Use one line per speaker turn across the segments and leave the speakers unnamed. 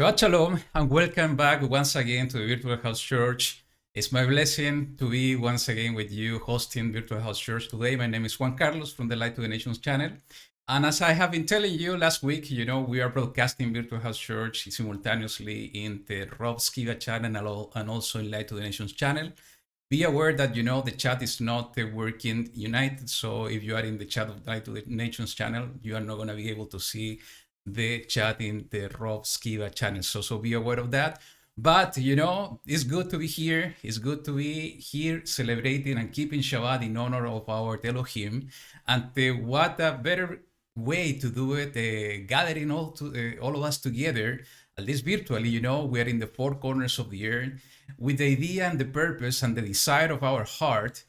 Shabbat Shalom and welcome back once again to the Virtual House Church. It's my blessing to be once again with you hosting Virtual House Church today. My name is Juan Carlos from the Light to the Nations channel. And as I have been telling you last week, we are broadcasting Virtual House Church simultaneously in the Rob Skiva channel and also in Light to the Nations channel. Be aware that, the chat is not working united. So if you are in the chat of Light to the Nations channel, you are not going to be able to see the chat in the Rob Skiva channel. So be aware of that. But, it's good to be here. It's good to be here celebrating and keeping Shabbat in honor of our Elohim. And what a better way to do it, gathering all of us together, at least virtually, we are in the four corners of the earth with the idea and the purpose and the desire of our heart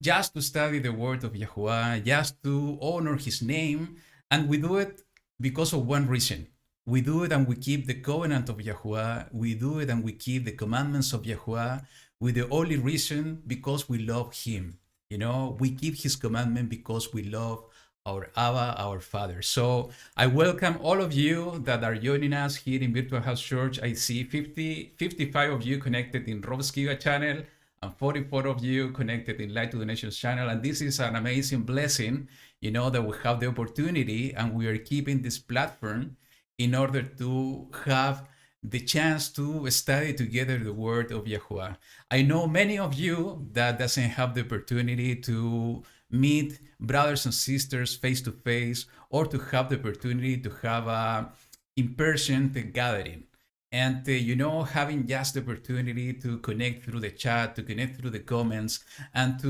just to study the word of Yahuwah, just to honor his name. And we do it because of one reason. We do it and we keep the covenant of Yahuwah. We do it and we keep the commandments of Yahuwah with the only reason because we love him. We keep his commandment because we love our Abba, our Father. So I welcome all of you that are joining us here in Virtual House Church. I see 55 of you connected in Rob Skiva channel and 44 of you connected in Light to the Nations channel. And this is an amazing blessing, that we have the opportunity and we are keeping this platform in order to have the chance to study together the word of Yahuwah. I know many of you that doesn't have the opportunity to meet brothers and sisters face to face or to have the opportunity to have a in-person gathering. And, having just the opportunity to connect through the chat, to connect through the comments, and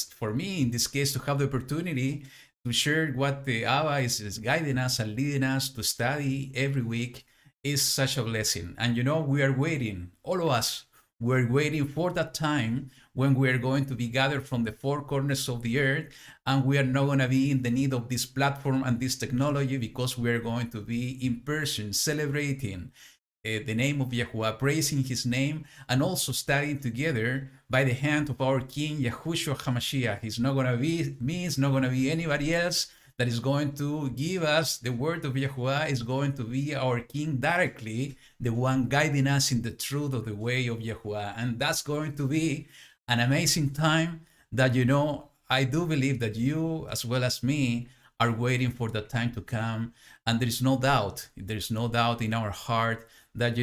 for me, in this case, to have the opportunity to share what the Abba is guiding us and leading us to study every week is such a blessing. And, we are waiting, all of us, we're waiting for that time when we are going to be gathered from the four corners of the earth, and we are not going to be in the need of this platform and this technology because we are going to be in person celebrating the name of Yahuwah, praising his name, and also studying together by the hand of our King Yahushua HaMashiach. It's not going to be me, it's not going to be anybody else that is going to give us the word of Yahuwah. Is going to be our King directly, the one guiding us in the truth of the way of Yahuwah. And that's going to be an amazing time that, I do believe that you, as well as me, are waiting for that time to come. And there is no doubt in our heart that,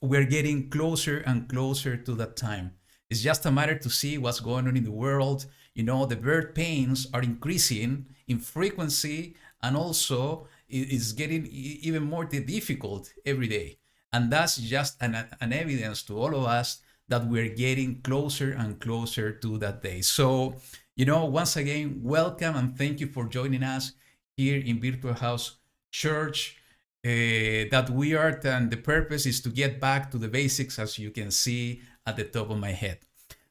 we're getting closer and closer to that time. It's just a matter to see what's going on in the world. The birth pains are increasing in frequency, and also it's getting even more difficult every day. And that's just an evidence to all of us that we're getting closer and closer to that day. So, once again, welcome and thank you for joining us here in Virtual House Church. That we are, and the purpose is to get back to the basics, as you can see at the top of my head.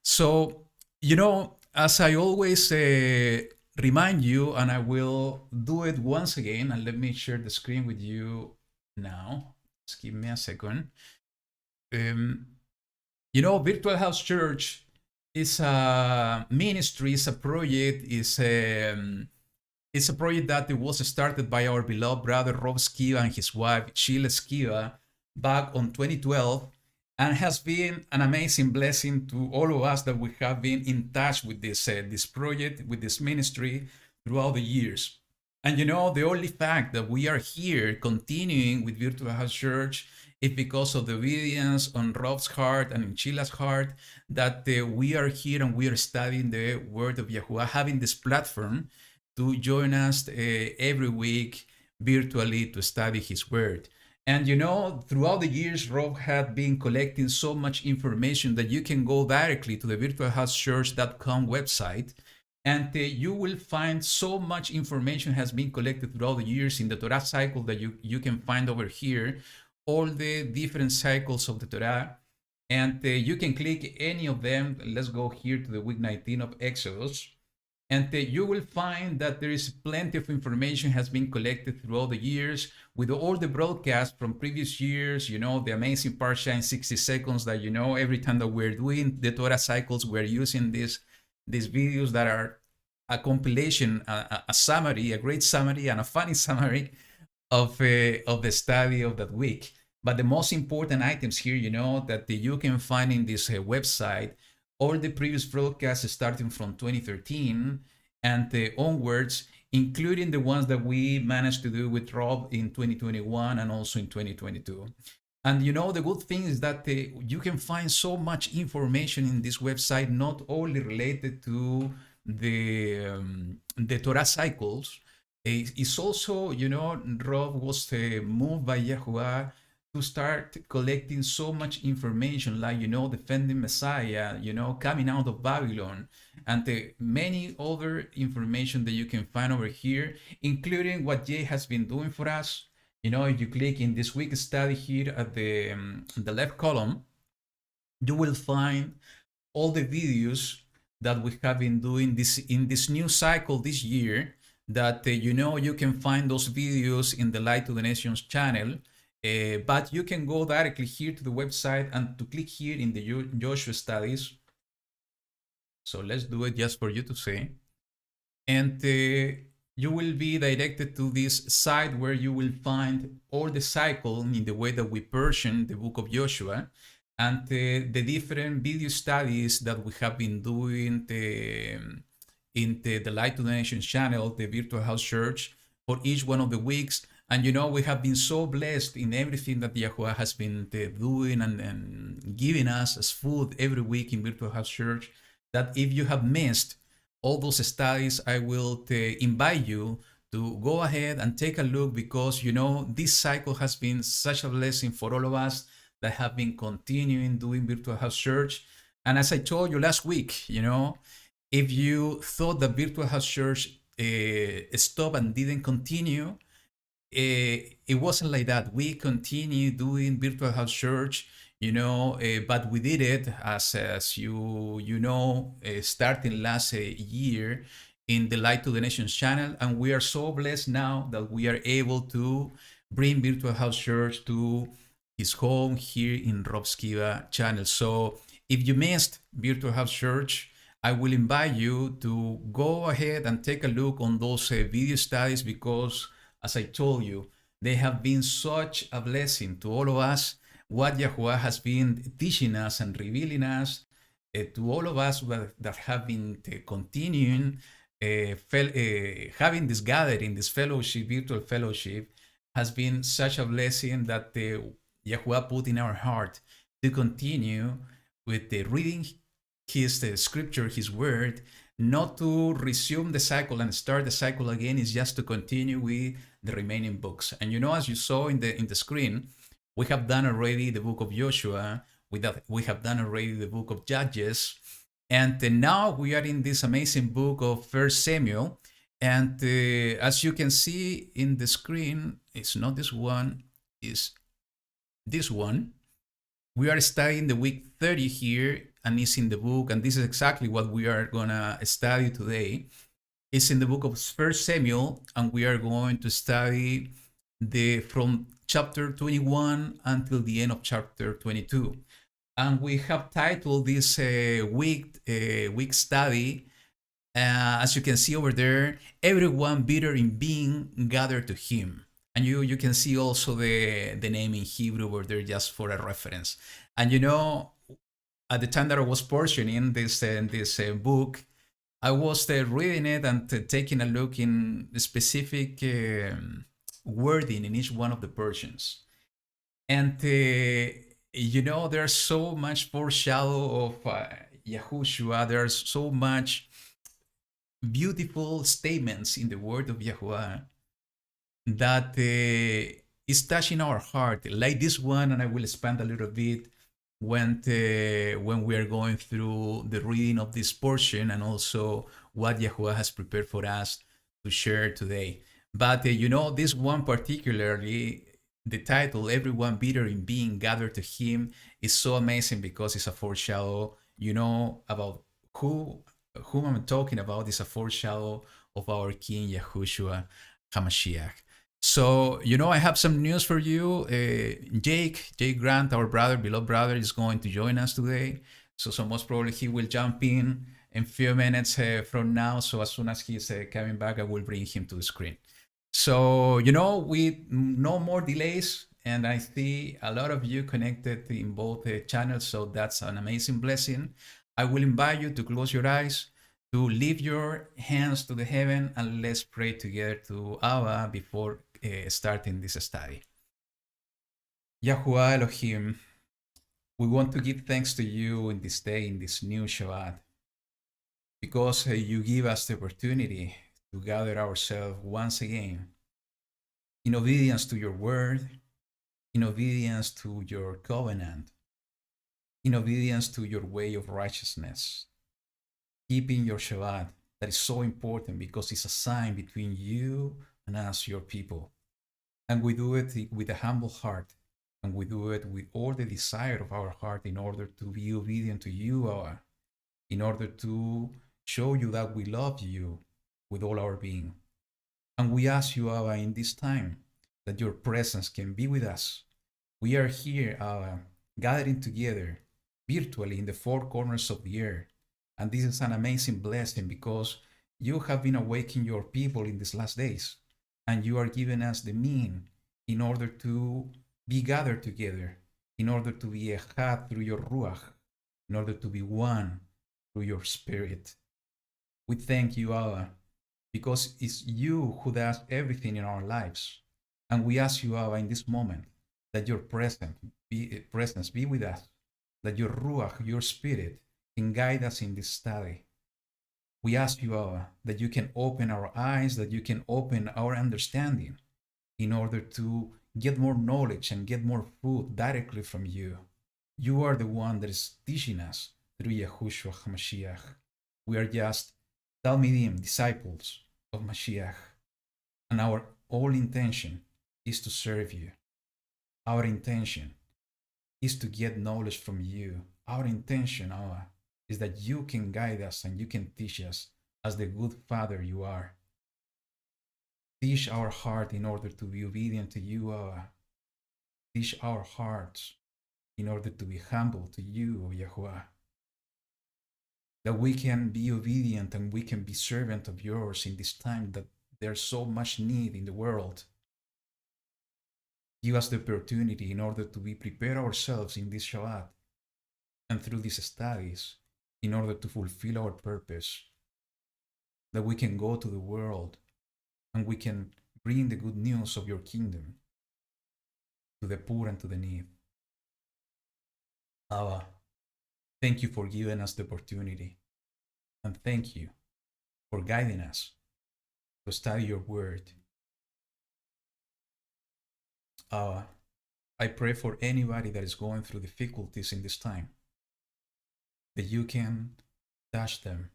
So, as I always remind you, and I will do it once again, and let me share the screen with you now. Just give me a second. Virtual House Church is a ministry, is a project, it's a project that was started by our beloved brother Rob Skiva and his wife Sheila Skiva back on 2012, and has been an amazing blessing to all of us that we have been in touch with this project, with this ministry throughout the years. And the only fact that we are here continuing with Virtual House Church is because of the obedience on Rob's heart and in Sheila's heart that we are here and we are studying the word of Yahuwah, having this platform to join us every week virtually to study his word. And throughout the years, Rob had been collecting so much information that you can go directly to the virtualhousechurch.com website, and you will find so much information has been collected throughout the years in the Torah cycle that you can find over here, all the different cycles of the Torah. And you can click any of them. Let's go here to the week 19 of Exodus. And you will find that there is plenty of information has been collected throughout the years with all the broadcasts from previous years, the amazing Parsha in 60 seconds that, every time that we're doing the Torah cycles, we're using these videos that are a compilation, a summary, a great summary and a funny summary of the study of that week. But the most important items here, that you can find in this website, all the previous broadcasts starting from 2013 and onwards, including the ones that we managed to do with Rob in 2021 and also in 2022. And the good thing is that you can find so much information in this website, not only related to the Torah cycles. It's also, Rob was moved by Yahuwah to start collecting so much information, like, defending Messiah, coming out of Babylon, and many other information that you can find over here, including what Jay has been doing for us. If you click in this week study here at the left column, you will find all the videos that we have been doing this in this new cycle this year. That you can find those videos in the Light to the Nations channel, but you can go directly here to the website and to click here in the Joshua studies. So let's do it just for you to see, and you will be directed to this site where you will find all the cycle in the way that we portion the book of Joshua, and the different video studies that we have been doing in the Light to the Nations channel, the Virtual House Church, for each one of the weeks. And we have been so blessed in everything that Yahuwah has been doing and giving us as food every week in Virtual House Church, that if you have missed all those studies, I will invite you to go ahead and take a look, because this cycle has been such a blessing for all of us that have been continuing doing Virtual House Church. And as I told you last week, if you thought that Virtual House Church stopped and didn't continue, it wasn't like that. We continue doing Virtual House Church, but we did it as you know, starting last year in the Light to the Nations channel, and we are so blessed now that we are able to bring Virtual House Church to his home here in Rob Skiba channel. So if you missed Virtual House Church, I will invite you to go ahead and take a look on those video studies, because as I told you, they have been such a blessing to all of us. What Yahuwah has been teaching us and revealing us to all of us that have been continuing having this gathering, this fellowship, virtual fellowship, has been such a blessing that Yahuwah put in our heart to continue with the reading his scripture, his word, not to resume the cycle and start the cycle again. Is just to continue with the remaining books. And as you saw in the screen, we have done already the book of Joshua. We have done already the book of Judges, and now we are in this amazing book of First Samuel. And as you can see in the screen, it's not this one, it's this one. We are studying the week 30 here, and it's in the book, and this is exactly what we are gonna study today. It's in the book of First Samuel, and we are going to study from chapter 21 until the end of chapter 22. And we have titled this week study, as you can see over there, everyone bitter in being gathered to him. And you can see also the name in Hebrew over there, just for a reference. And at the time that I was portioning this book, I was reading it and taking a look in the specific wording in each one of the portions. And there's so much foreshadow of Yahushua. There's so much beautiful statements in the word of Yahuwah that is touching our heart, like this one, and I will expand a little bit when we are going through the reading of this portion, and also what Yahuwah has prepared for us to share today. But this one particularly, the title, everyone bitter in being gathered to him, is so amazing, because it's a foreshadow, about whom I'm talking about. Is a foreshadow of our King Yahushua HaMashiach. So, I have some news for you. Jake Grant, our beloved brother, is going to join us today. So most probably he will jump in a few minutes from now. So as soon as he's coming back, I will bring him to the screen. So, with no more delays, and I see a lot of you connected in both channels, so that's an amazing blessing. I will invite you to close your eyes, to lift your hands to the heaven, and let's pray together to Abba before starting this study. Yahuwah Elohim, we want to give thanks to you in this day, in this new Shabbat, because you give us the opportunity to gather ourselves once again in obedience to your word, in obedience to your covenant, in obedience to your way of righteousness, keeping your Shabbat. That is so important because it's a sign between you and us, your people. And we do it with a humble heart, and we do it with all the desire of our heart in order to be obedient to you, in order to show you that we love you with all our being. And we ask you, Abba, in this time, that your presence can be with us. We are here, Abba, gathering together virtually in the four corners of the earth. And this is an amazing blessing because you have been awakening your people in these last days. And you are giving us the mean in order to be gathered together, in order to be echad through your ruach, in order to be one through your spirit. We thank you, Abba, because it's you who does everything in our lives. And we ask you, Abba, in this moment, that your presence be with us, that your ruach, your spirit, can guide us in this study. We ask you, Abba, that you can open our eyes, that you can open our understanding in order to get more knowledge and get more food directly from you. You are the one that is teaching us through Yahushua HaMashiach. We are just Talmidim, disciples of Mashiach. And our whole intention is to serve you. Our intention is to get knowledge from you. Our intention, Abba, is that you can guide us and you can teach us as the good Father you are. Teach our heart in order to be obedient to you, Abba. Teach our hearts in order to be humble to you, Yahuwah. That we can be obedient and we can be servant of yours in this time that there's so much need in the world. Give us the opportunity in order to be prepared ourselves in this Shabbat and through these studies in order to fulfill our purpose. That we can go to the world and we can bring the good news of your kingdom to the poor and to the needy. Abba, thank you for giving us the opportunity. And thank you for guiding us to study your word. Abba, I pray for anybody that is going through difficulties in this time, that you can touch them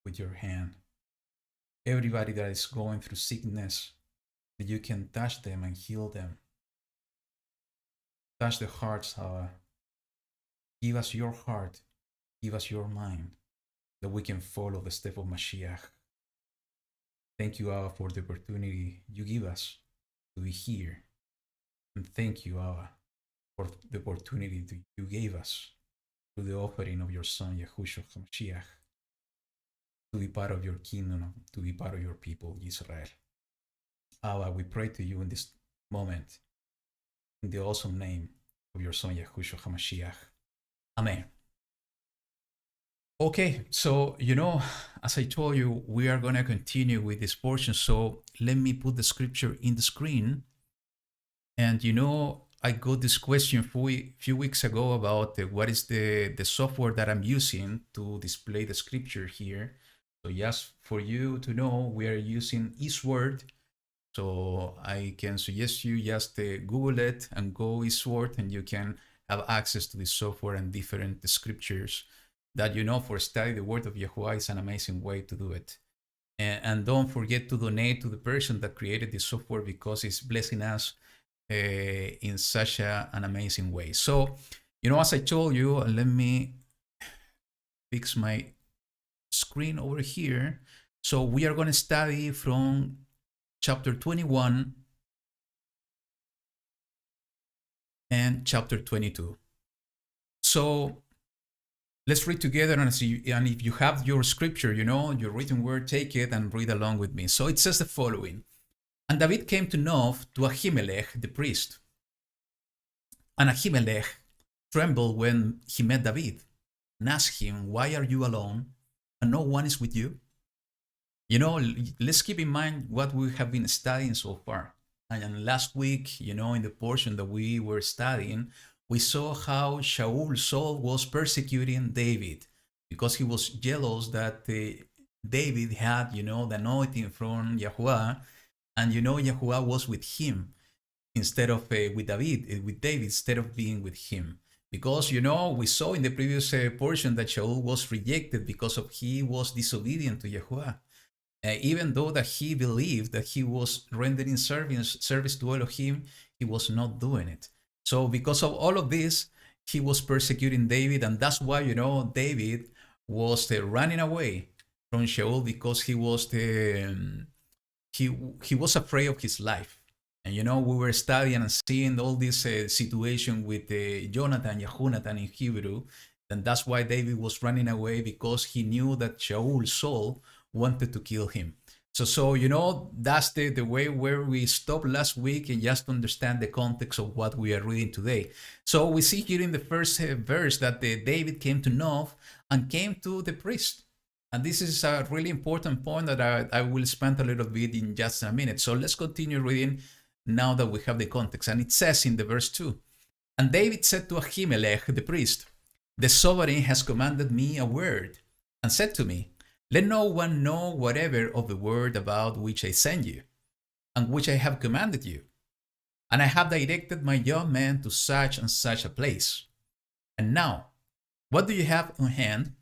with your hand. Everybody that is going through sickness, that you can touch them and heal them. Touch the hearts, Abba. Give us your heart, give us your mind, that we can follow the step of Mashiach. Thank you, Abba, for the opportunity you give us to be here. And thank you, Abba, for the opportunity you gave us through the offering of your Son, Yahushua HaMashiach, to be part of your kingdom, to be part of your people, Israel. Abba, we pray to you in this moment, in the awesome name of your Son, Yahushua HaMashiach. Amen. Okay, so, as I told you, we are going to continue with this portion. So let me put the scripture in the screen. And, I got this question a few weeks ago about what is the software that I'm using to display the scripture here. So just for you to know, we are using Eastward. So I can suggest you just Google it and go Eastward, and you can have access to this software and different scriptures that, for study the word of Yahuwah is an amazing way to do it. And don't forget to donate to the person that created this software because it's blessing us in such an amazing way. So, as I told you, let me fix my screen over here. So we are going to study from chapter 21 and chapter 22. So let's read together, and if you have your scripture, your written word, take it and read along with me. So it says the following. And David came to Nob to Ahimelech the priest, And Ahimelech trembled when he met David and asked him, "Why are you alone and no one is with you?" Let's keep in mind what we have been studying so far. And last week, in the portion that we were studying, we saw how Saul was persecuting David because he was jealous that David had, the anointing from Yahuwah, and Yahuwah was with him instead of with David instead of being with him. Because we saw in the previous portion that Shaul was rejected because of he was disobedient to Yahuwah. Even though that he believed that he was rendering service to Elohim, he was not doing it. So because of all of this, he was persecuting David, and that's why David was running away from Shaul because he was afraid of his life. And we were studying and seeing all this situation with Jonathan, Yehonatan in Hebrew, and that's why David was running away, because he knew that Saul wanted to kill him. So that's the way where we stopped last week, and just to understand the context of what we are reading today. So we see here in the first verse that David came to Nob and came to the priest. And this is a really important point that I will spend a little bit in just a minute. So let's continue reading now that we have the context. And it says in the verse 2, "And David said to Ahimelech the priest, the sovereign has commanded me a word, and said to me, let no one know whatever of the word about which I send you, and which I have commanded you. And I have directed my young men to such and such a place. And now, what do you have on hand?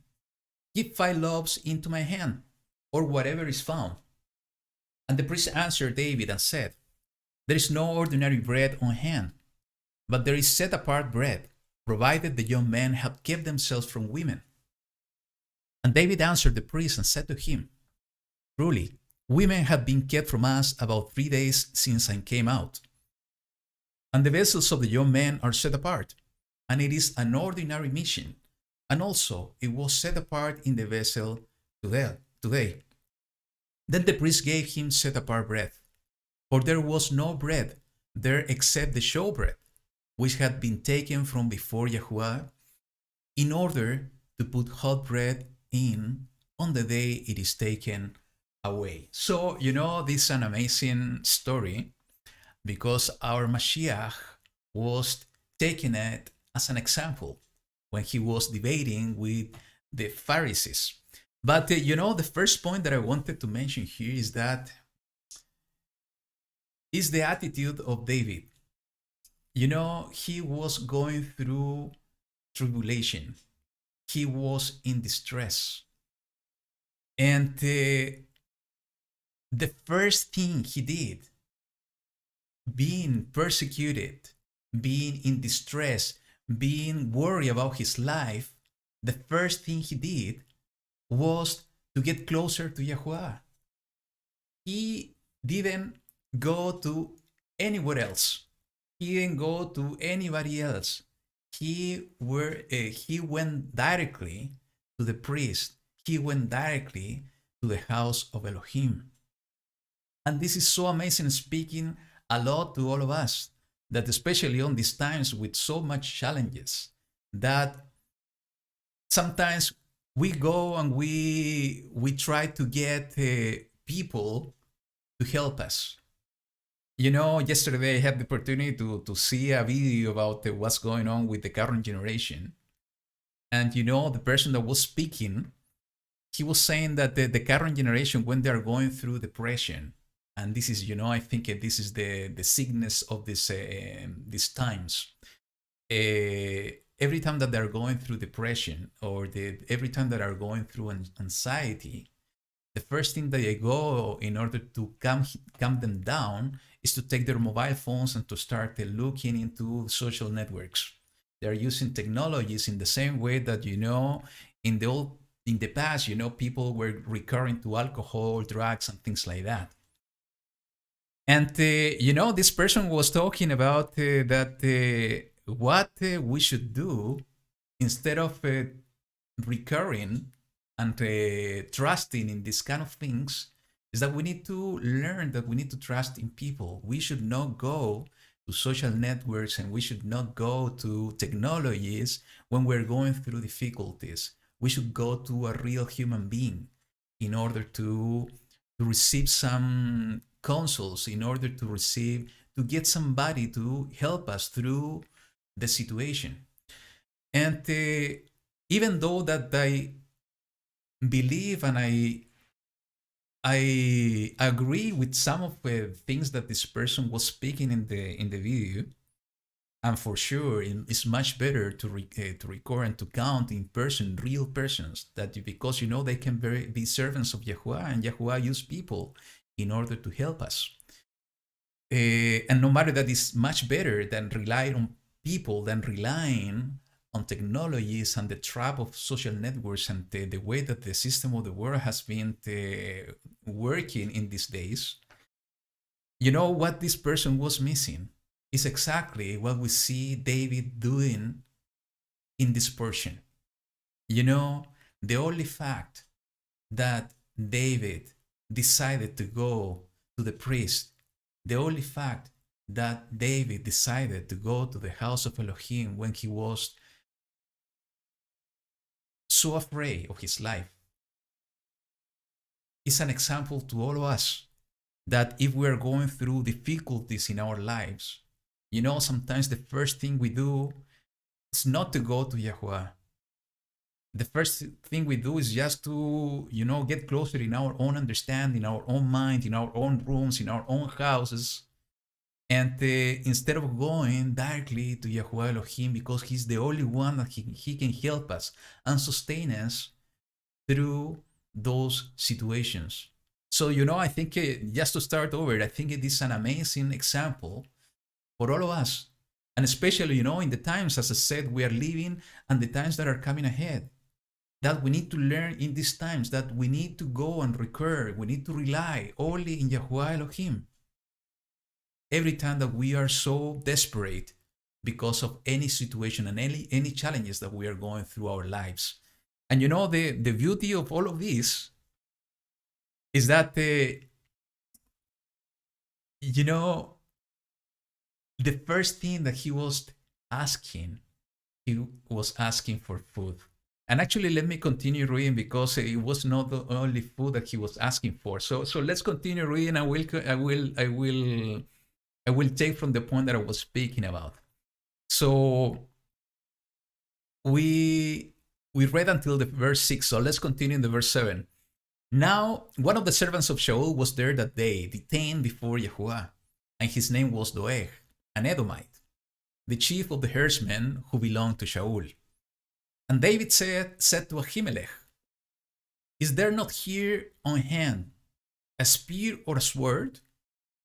Give 5 loaves into my hand, or whatever is found." And the priest answered David and said, "There is no ordinary bread on hand, but there is set-apart bread, provided the young men have kept themselves from women." And David answered the priest and said to him, "Truly, women have been kept from us about 3 days since I came out. And the vessels of the young men are set apart, and it is an ordinary mission. And also it was set apart in the vessel today." Then the priest gave him set-apart bread, for there was no bread there except the showbread, which had been taken from before Yahuwah, in order to put hot bread in on the day it is taken away. So, this is an amazing story, because our Mashiach was taking it as an example when he was debating with the Pharisees. But, the first point that I wanted to mention here is that is the attitude of David. He was going through tribulation. He was in distress. And the first thing he did, being persecuted, being in distress, being worried about his life, the first thing he did was to get closer to Yahuwah. He didn't go to anywhere else. He didn't go to anybody else. He went directly to the priest. He went directly to the house of Elohim. And this is so amazing, speaking a lot to all of us, that especially on these times with so much challenges, that sometimes we go and we try to get people to help us. Yesterday I had the opportunity to see a video about what's going on with the current generation. And the person that was speaking, he was saying that the current generation, when they're going through depression, and this is, I think this is the sickness of these times. Every time that they're going through depression, or every time that are going through anxiety, the first thing that they go in order to calm them down is to take their mobile phones and to start looking into social networks. They're using technologies in the same way that, in the past, people were recurring to alcohol, drugs, and things like that. And, this person was talking about that what we should do instead of recurring and trusting in these kind of things, is that we need to learn that we need to trust in people. We should not go to social networks, and we should not go to technologies when we're going through difficulties. We should go to a real human being in order to receive some counsels, in order to get somebody to help us through the situation. And even though that I believe and I agree with some of the things that this person was speaking in the video, and for sure it's much better to record and to count in person real persons, that because they can be servants of Yahuwah, and Yahuwah use people in order to help us. And no matter that, is much better than relying on people, than relying on technologies and the trap of social networks and the way that the system of the world has been working in these days. What this person was missing is exactly what we see David doing in this portion. The only fact that David decided to go to the priest, the only fact that David decided to go to the house of Elohim when he was so afraid of his life, is an example to all of us that if we are going through difficulties in our lives, sometimes the first thing we do is not to go to Yahuwah. The first thing we do is just to, get closer in our own understanding, in our own mind, in our own rooms, in our own houses. And instead of going directly to Yahuwah Elohim, because he's the only one that he can help us and sustain us through those situations. So, I think just to start over, I think it is an amazing example for all of us. And especially, in the times, as I said, we are living and the times that are coming ahead, that we need to learn in these times, that we need to go and recur, we need to rely only in Yahuwah Elohim. Every time that we are so desperate because of any situation and any challenges that we are going through our lives. And the beauty of all of this is that the first thing that he was asking for food. And actually, let me continue reading, because it was not the only food that he was asking for. So let's continue reading. I will take from the point that I was speaking about. So we read until the verse 6. So let's continue in the verse 7. Now, one of the servants of Shaul was there that day, detained before Yahuwah, and his name was Doeg, an Edomite, the chief of the herdsmen who belonged to Shaul. And David said to Ahimelech, "Is there not here on hand a spear or a sword?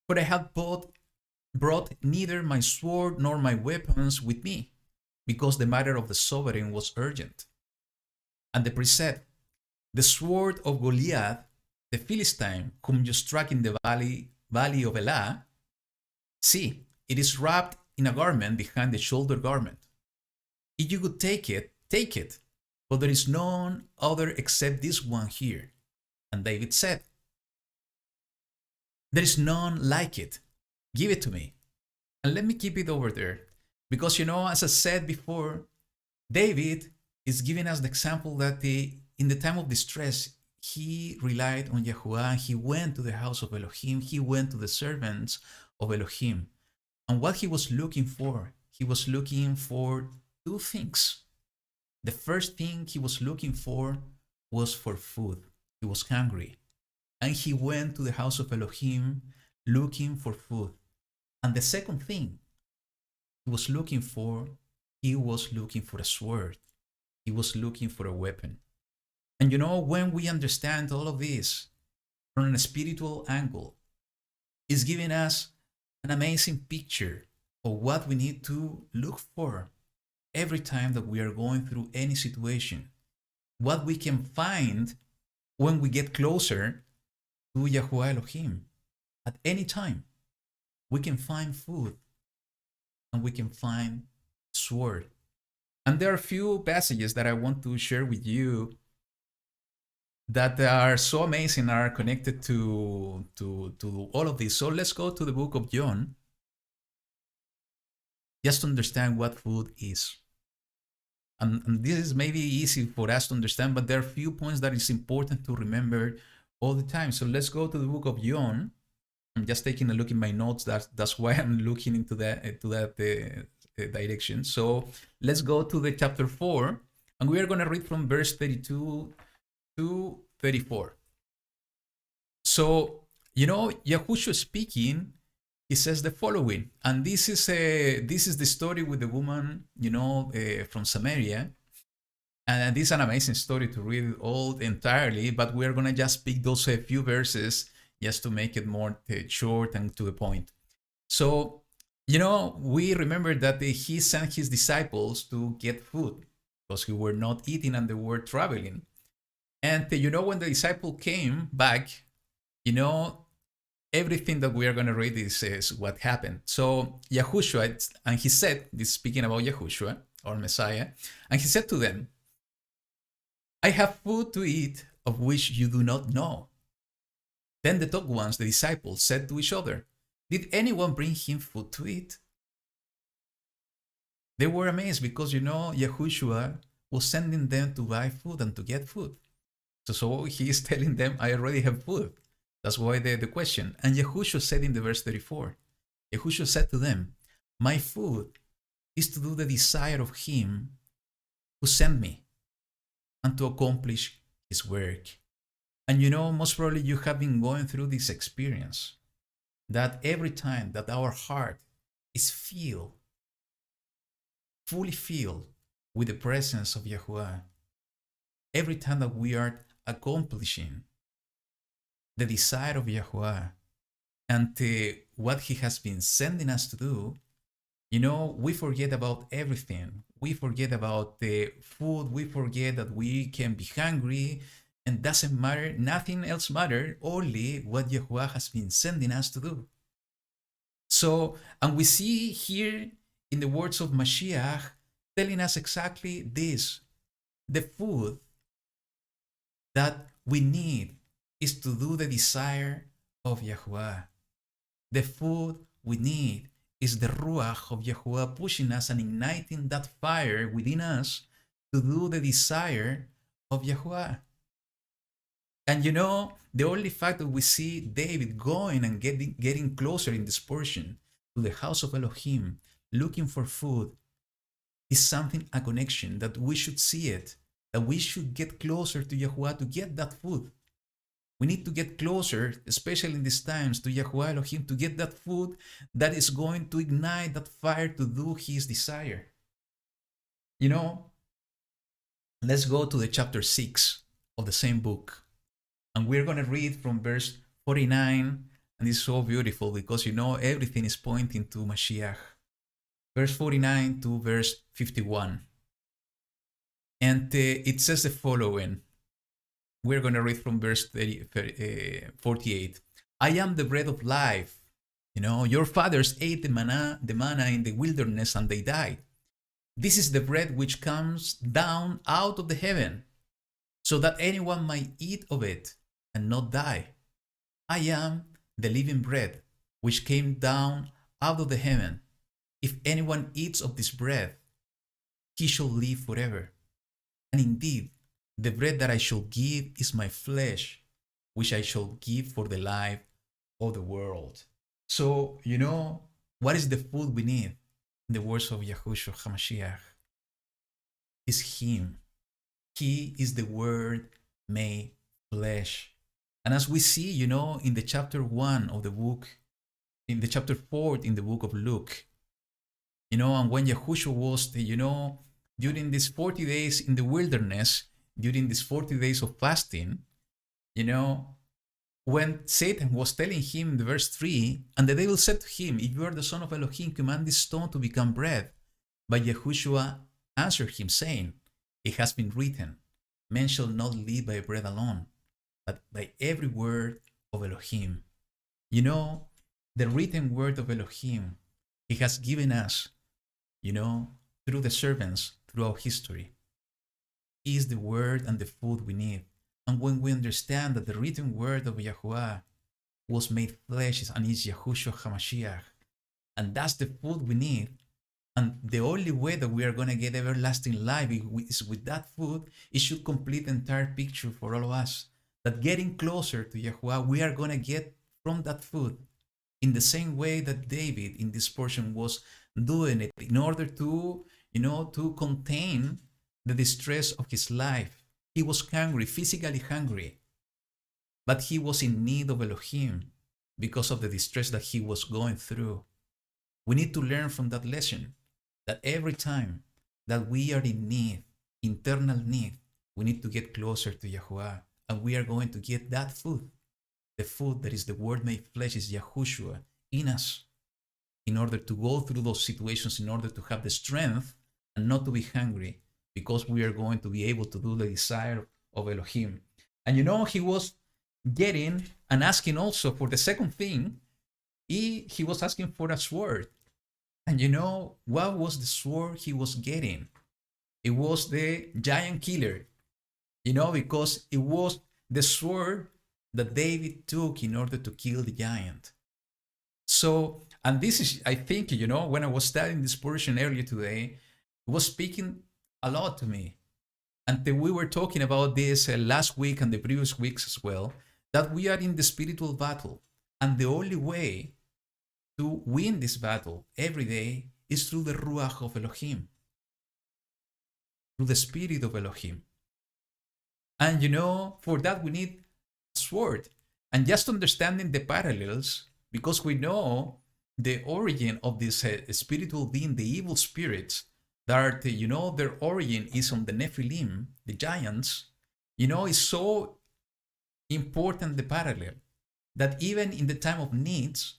For I have brought neither my sword nor my weapons with me, because the matter of the sovereign was urgent." And the priest said, "The sword of Goliath, the Philistine, whom you struck in the valley of Elah, see, it is wrapped in a garment behind the shoulder garment. If you could take it, take it, but there is none other except this one here." And David said, "There is none like it. Give it to me, and let me keep it over there." Because, as I said before, David is giving us the example that in the time of distress, he relied on Yahuwah. He went to the house of Elohim. He went to the servants of Elohim. And what he was looking for two things. The first thing he was looking for was for food. He was hungry. And he went to the house of Elohim looking for food. And the second thing he was looking for a sword. He was looking for a weapon. And when we understand all of this from a spiritual angle, it's giving us an amazing picture of what we need to look for every time that we are going through any situation. What we can find when we get closer to Yahuwah Elohim. At any time, we can find food and we can find sword. And there are a few passages that I want to share with you that are so amazing, are connected to all of this. So let's go to the book of John.
just to understand what food is. And this is maybe easy for us to understand, but there are a few points that is important to remember all the time. So let's go to the book of John. I'm just taking a look in my notes. That's why I'm looking into that direction. So let's go to the chapter 4, and we are going to read from verse 32 to 34. So, Yahushua speaking, he says the following, and this is the story with the woman, from Samaria, and this is an amazing story to read all entirely, but we're gonna just pick those few verses just to make it more short and to the point. So, we remember that he sent his disciples to get food because we were not eating and they were traveling. And when the disciple came back, everything that we are going to read is what happened. So Yahushua, and he said, this speaking about Yahushua, or Messiah, and he said to them, I have food to eat of which you do not know. Then the top ones, the disciples, said to each other, did anyone bring him food to eat? They were amazed because, Yahushua was sending them to buy food and to get food. So he is telling them, I already have food. That's why the question. And Yahushua said in the verse 34, Yahushua said to them, my food is to do the desire of him who sent me and to accomplish his work. And most probably you have been going through this experience that every time that our heart is fully filled with the presence of Yahuwah, every time that we are accomplishing the desire of Yahuwah and what he has been sending us to do, we forget about everything. We forget about the food. We forget that we can be hungry and doesn't matter. Nothing else matters, only what Yahuwah has been sending us to do. So, and we see here in the words of Mashiach telling us exactly this. The food that we need is to do the desire of Yahuwah. The food we need is the Ruach of Yahuwah pushing us and igniting that fire within us to do the desire of Yahuwah. And the only fact that we see David going and getting closer in this portion to the house of Elohim, looking for food, is something, a connection that we should see it, that we should get closer to Yahuwah to get that food. We need to get closer, especially in these times, to Yahuwah Elohim to get that food that is going to ignite that fire to do his desire. Let's go to the chapter 6 of the same book. And we're going to read from verse 49. And it's so beautiful because, everything is pointing to Mashiach. Verse 49 to verse 51. And it says the following. We're going to read from verse 48. I am the bread of life. Your fathers ate the manna in the wilderness and they died. This is the bread which comes down out of the heaven, so that anyone might eat of it and not die. I am the living bread which came down out of the heaven. If anyone eats of this bread, he shall live forever. And indeed, the bread that I shall give is my flesh, which I shall give for the life of the world. So, what is the food we need? In the words of Yahushua HaMashiach, is Him. He is the Word made flesh. And as we see, in the chapter 1 of the book, in the chapter 4 in the book of Luke, and when Yahushua was, during these 40 days in the wilderness, during these 40 days of fasting, when Satan was telling him in the verse 3, and the devil said to him, if you are the son of Elohim, command this stone to become bread. But Yahushua answered him, saying, it has been written, man shall not live by bread alone, but by every word of Elohim. The written word of Elohim, He has given us, through the servants throughout history, is the word and the food we need. And when we understand that the written word of Yahuwah was made flesh and is Yahushua HaMashiach, and that's the food we need, And the only way that we are going to get everlasting life is with that food. It should complete the entire picture for all of us. That getting closer to Yahuwah, we are going to get from that food in the same way that David in this portion was doing it in order to, to contain the distress of his life. He was hungry, physically hungry, but he was in need of Elohim because of the distress that he was going through. We need to learn from that lesson that every time that we are in need, internal need, we need to get closer to Yahuwah, and we are going to get that food. The food that is the Word made flesh is Yahushua in us, in order to go through those situations, in order to have the strength and not to be hungry, because we are going to be able to do the desire of Elohim. And he was getting and asking also for the second thing. He was asking for a sword. And what was the sword he was getting? It was the giant killer, because it was the sword that David took in order to kill the giant. So, and this is, I think, when I was studying this portion earlier today, it was speaking a lot to me. And we were talking about this last week and the previous weeks as well, that we are in the spiritual battle. And the only way to win this battle every day is through the Ruach of Elohim, through the Spirit of Elohim. And for that we need a sword. And just understanding the parallels, because we know the origin of this spiritual being, the evil spirits, that their origin is on the Nephilim, the giants, is so important, the parallel, that even in the time of needs,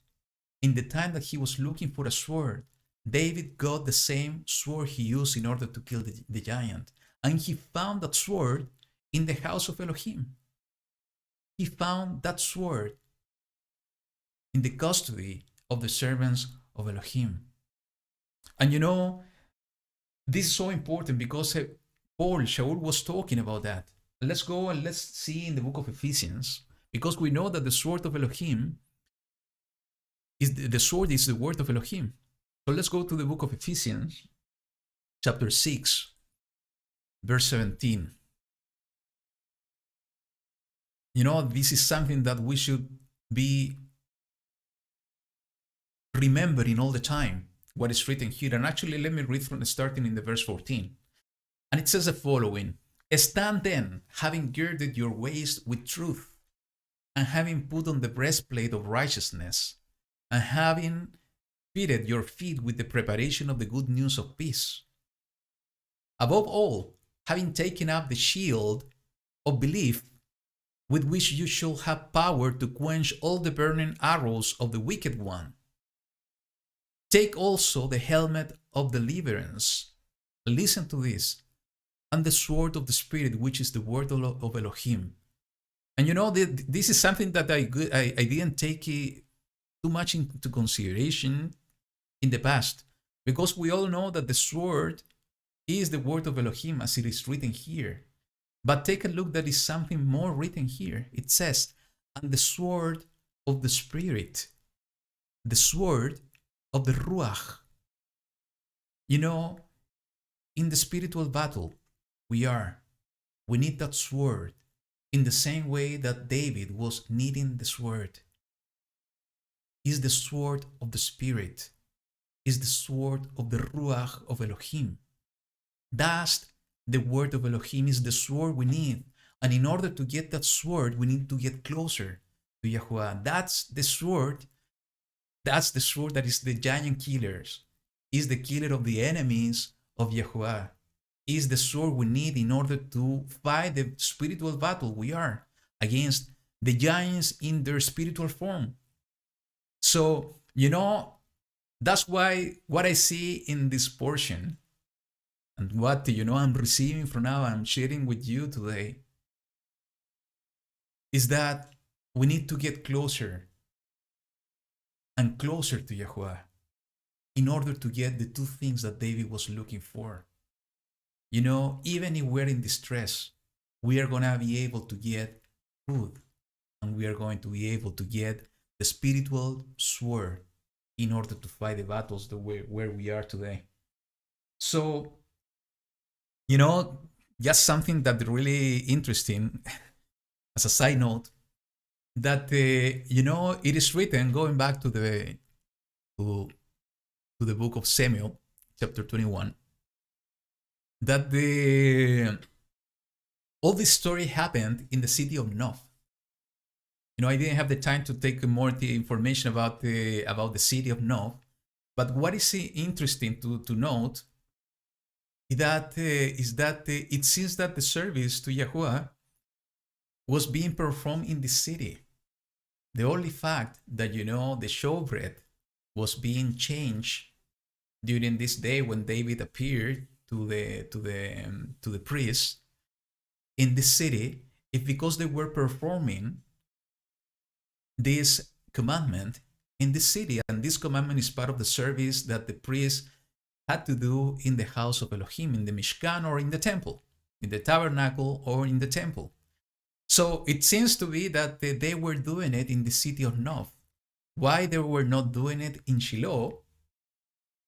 in the time that he was looking for a sword, David got the same sword he used in order to kill the giant. And he found that sword in the house of Elohim. He found that sword in the custody of the servants of Elohim. And this is so important because Shaul was talking about that. Let's go and let's see in the book of Ephesians, because we know that the sword of Elohim the sword is the word of Elohim. So let's go to the book of Ephesians, chapter 6, verse 17. This is something that we should be remembering all the time, what is written here. And actually, let me read from starting in the verse 14. And it says the following: Stand then, having girded your waist with truth, and having put on the breastplate of righteousness, and having fitted your feet with the preparation of the good news of peace. Above all, having taken up the shield of belief, with which you shall have power to quench all the burning arrows of the wicked one. Take also the helmet of deliverance. Listen to this. And the sword of the Spirit, which is the word of Elohim. And this is something that I didn't take too much into consideration in the past, because we all know that the sword is the word of Elohim as it is written here. But take a look, there is something more written here. It says, and the sword of the Spirit, the sword of the Ruach. In the spiritual battle, we need that sword in the same way that David was needing the sword. Is the sword of the Spirit, is the sword of the Ruach of Elohim. That's the word of Elohim, is the sword we need. And in order to get that sword, we need to get closer to Yahuwah. That's the sword that is the giant killers, is the killer of the enemies of Yahuwah, is the sword we need in order to fight the spiritual battle we are against the giants in their spiritual form. So, that's why what I see in this portion and what, I'm receiving from now, I'm sharing with you today, is that we need to get closer and closer to Yahuwah in order to get the two things that David was looking for. Even if we're in distress, we are going to be able to get food, and we are going to be able to get the spiritual sword in order to fight the battles where we are today. So, you know, just something that really interesting as a side note, that it is written, going back to to, the book of Samuel, chapter 21, that the all this story happened in the city of Nob. I didn't have the time to take more information about the city of Nob, but what is interesting to note is that it seems that the service to Yahuwah was being performed in the city. The only fact that the showbread was being changed during this day when David appeared to the priest in this city is because they were performing this commandment in this city, and this commandment is part of the service that the priest had to do in the house of Elohim, in the Mishkan or in the temple, in the tabernacle or in the temple. So it seems to be that they were doing it in the city of Nob. Why they were not doing it in Shiloh?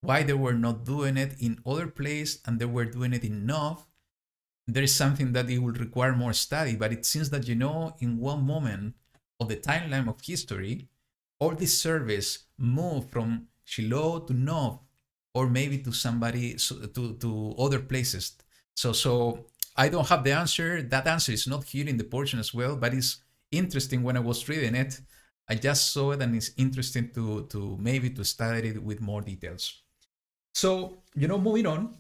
Why they were not doing it in other place and they were doing it in Nob? There is something that it will require more study, but it seems that in one moment of the timeline of history, all this service moved from Shiloh to Nob, or maybe to somebody to other places. So I don't have the answer. That answer is not here in the portion as well, but it's interesting. When I was reading it, I just saw it, and it's interesting to maybe to study it with more details. So moving on,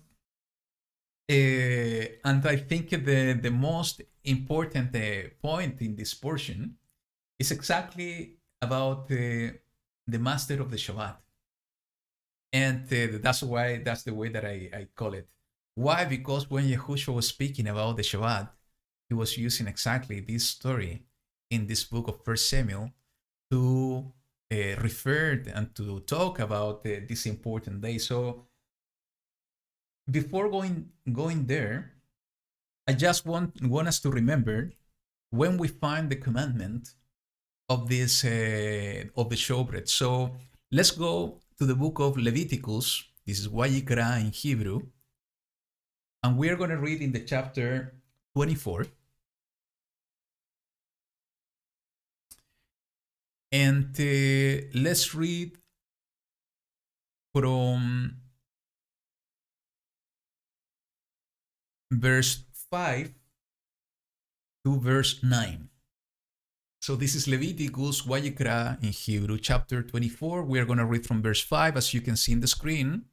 and I think the most important point in this portion is exactly about the master of the Shabbat. And that's the way that I call it. Why? Because when Yahushua was speaking about the Shabbat, he was using exactly this story in this book of 1 Samuel to refer and to talk about this important day. So before going there, I just want us to remember when we find the commandment of this of the showbread. So let's go to the book of Leviticus. This is VaiyitKabetzu in Hebrew, and we are going to read in the chapter 24. And let's read from verse 5 to verse 9. So this is Leviticus VaiyitKabetzu in Hebrew, chapter 24. We are going to read from verse 5, as you can see in the screen.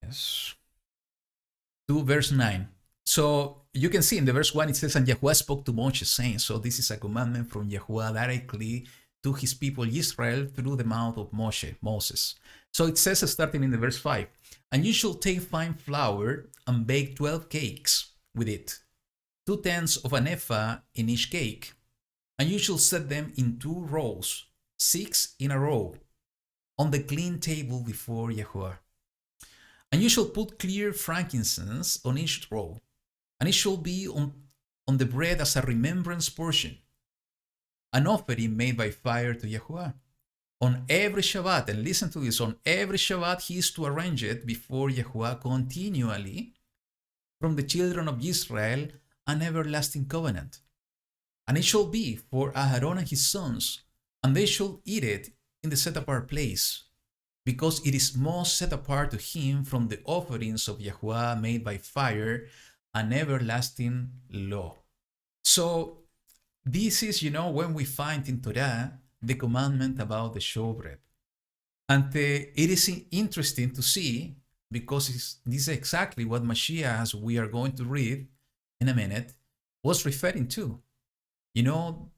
Yes. To verse 9. So you can see in the verse 1, it says, "And Yahuwah spoke to Moshe, saying," so this is a commandment from Yahuwah directly to his people Israel through the mouth of Moses. So it says, starting in the verse 5, "And you shall take fine flour and bake 12 cakes with it, 2/10 of an ephah in each cake. And you shall set them in 2 rows, 6 in a row, on the clean table before Yahuwah. And you shall put clear frankincense on each row, and it shall be on the bread as a remembrance portion, an offering made by fire to Yahuwah. On every Shabbat," and listen to this, "on every Shabbat he is to arrange it before Yahuwah continually from the children of Israel, an everlasting covenant. And it shall be for Aaron and his sons, and they shall eat it in the set-apart place, because it is most set apart to him from the offerings of Yahuwah made by fire, an everlasting law." So this is, when we find in Torah the commandment about the showbread. And it is interesting to see, because this is exactly what Mashiach, as we are going to read in a minute, was referring to.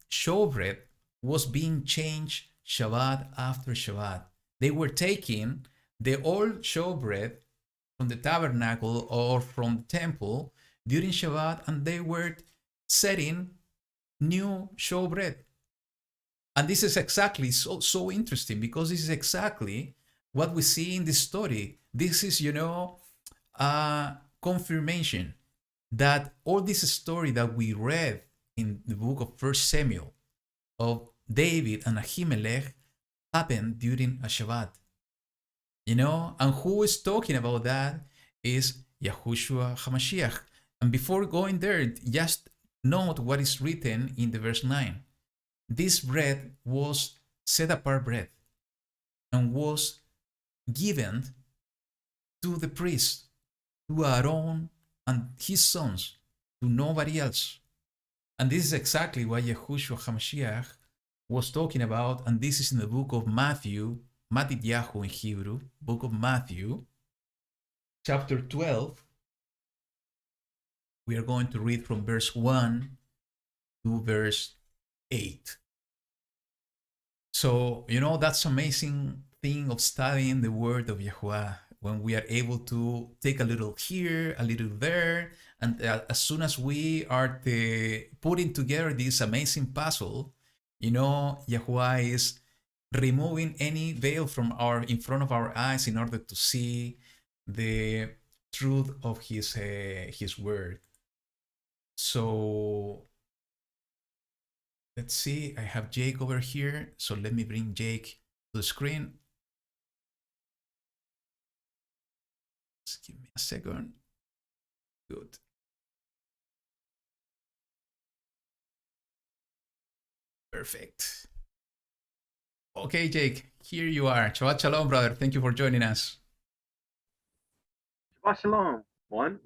Showbread was being changed Shabbat after Shabbat. They were taking the old showbread from the tabernacle or from the temple during Shabbat, and they were setting new showbread. And this is exactly so interesting, because this is exactly what we see in this story. This is, a confirmation that all this story that we read in the book of 1 Samuel of David and Ahimelech happened during a Shabbat. and who is talking about that is Yahushua HaMashiach. And before going there, just note what is written in the verse 9. This bread was set apart bread and was given to the priest, to Aaron and his sons, to nobody else. And this is exactly what Yahushua HaMashiach was talking about, and this is in the book of Matthew, Matityahu in Hebrew, book of Matthew, chapter 12. We are going to read from verse 1 to verse 8. So, that's amazing thing of studying the word of Yahuwah, when we are able to take a little here, a little there, and as soon as we are putting together this amazing puzzle, Yahuwah is removing any veil from in front of our eyes in order to see the truth of his word. So let's see, I have Jake over here, so let me bring Jake to the screen. Just give me a second. Good. Perfect. Okay, Jake, here you are. Shabbat Shalom, brother. Thank you for joining us.
Shabbat Shalom, one.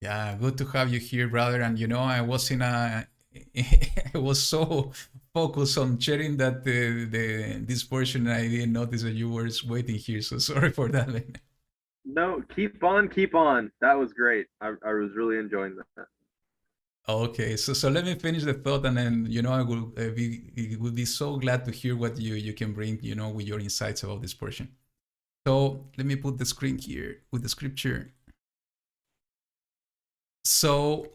Yeah, good to have you here, brother. And I was I was so focused on sharing that this portion, I didn't notice that you were waiting here. So sorry for that.
No, keep on, keep on. That was great. I was really enjoying that.
Okay, so let me finish the thought, and then I will be so glad to hear what you can bring with your insights about this portion. So let me put the screen here with the scripture. So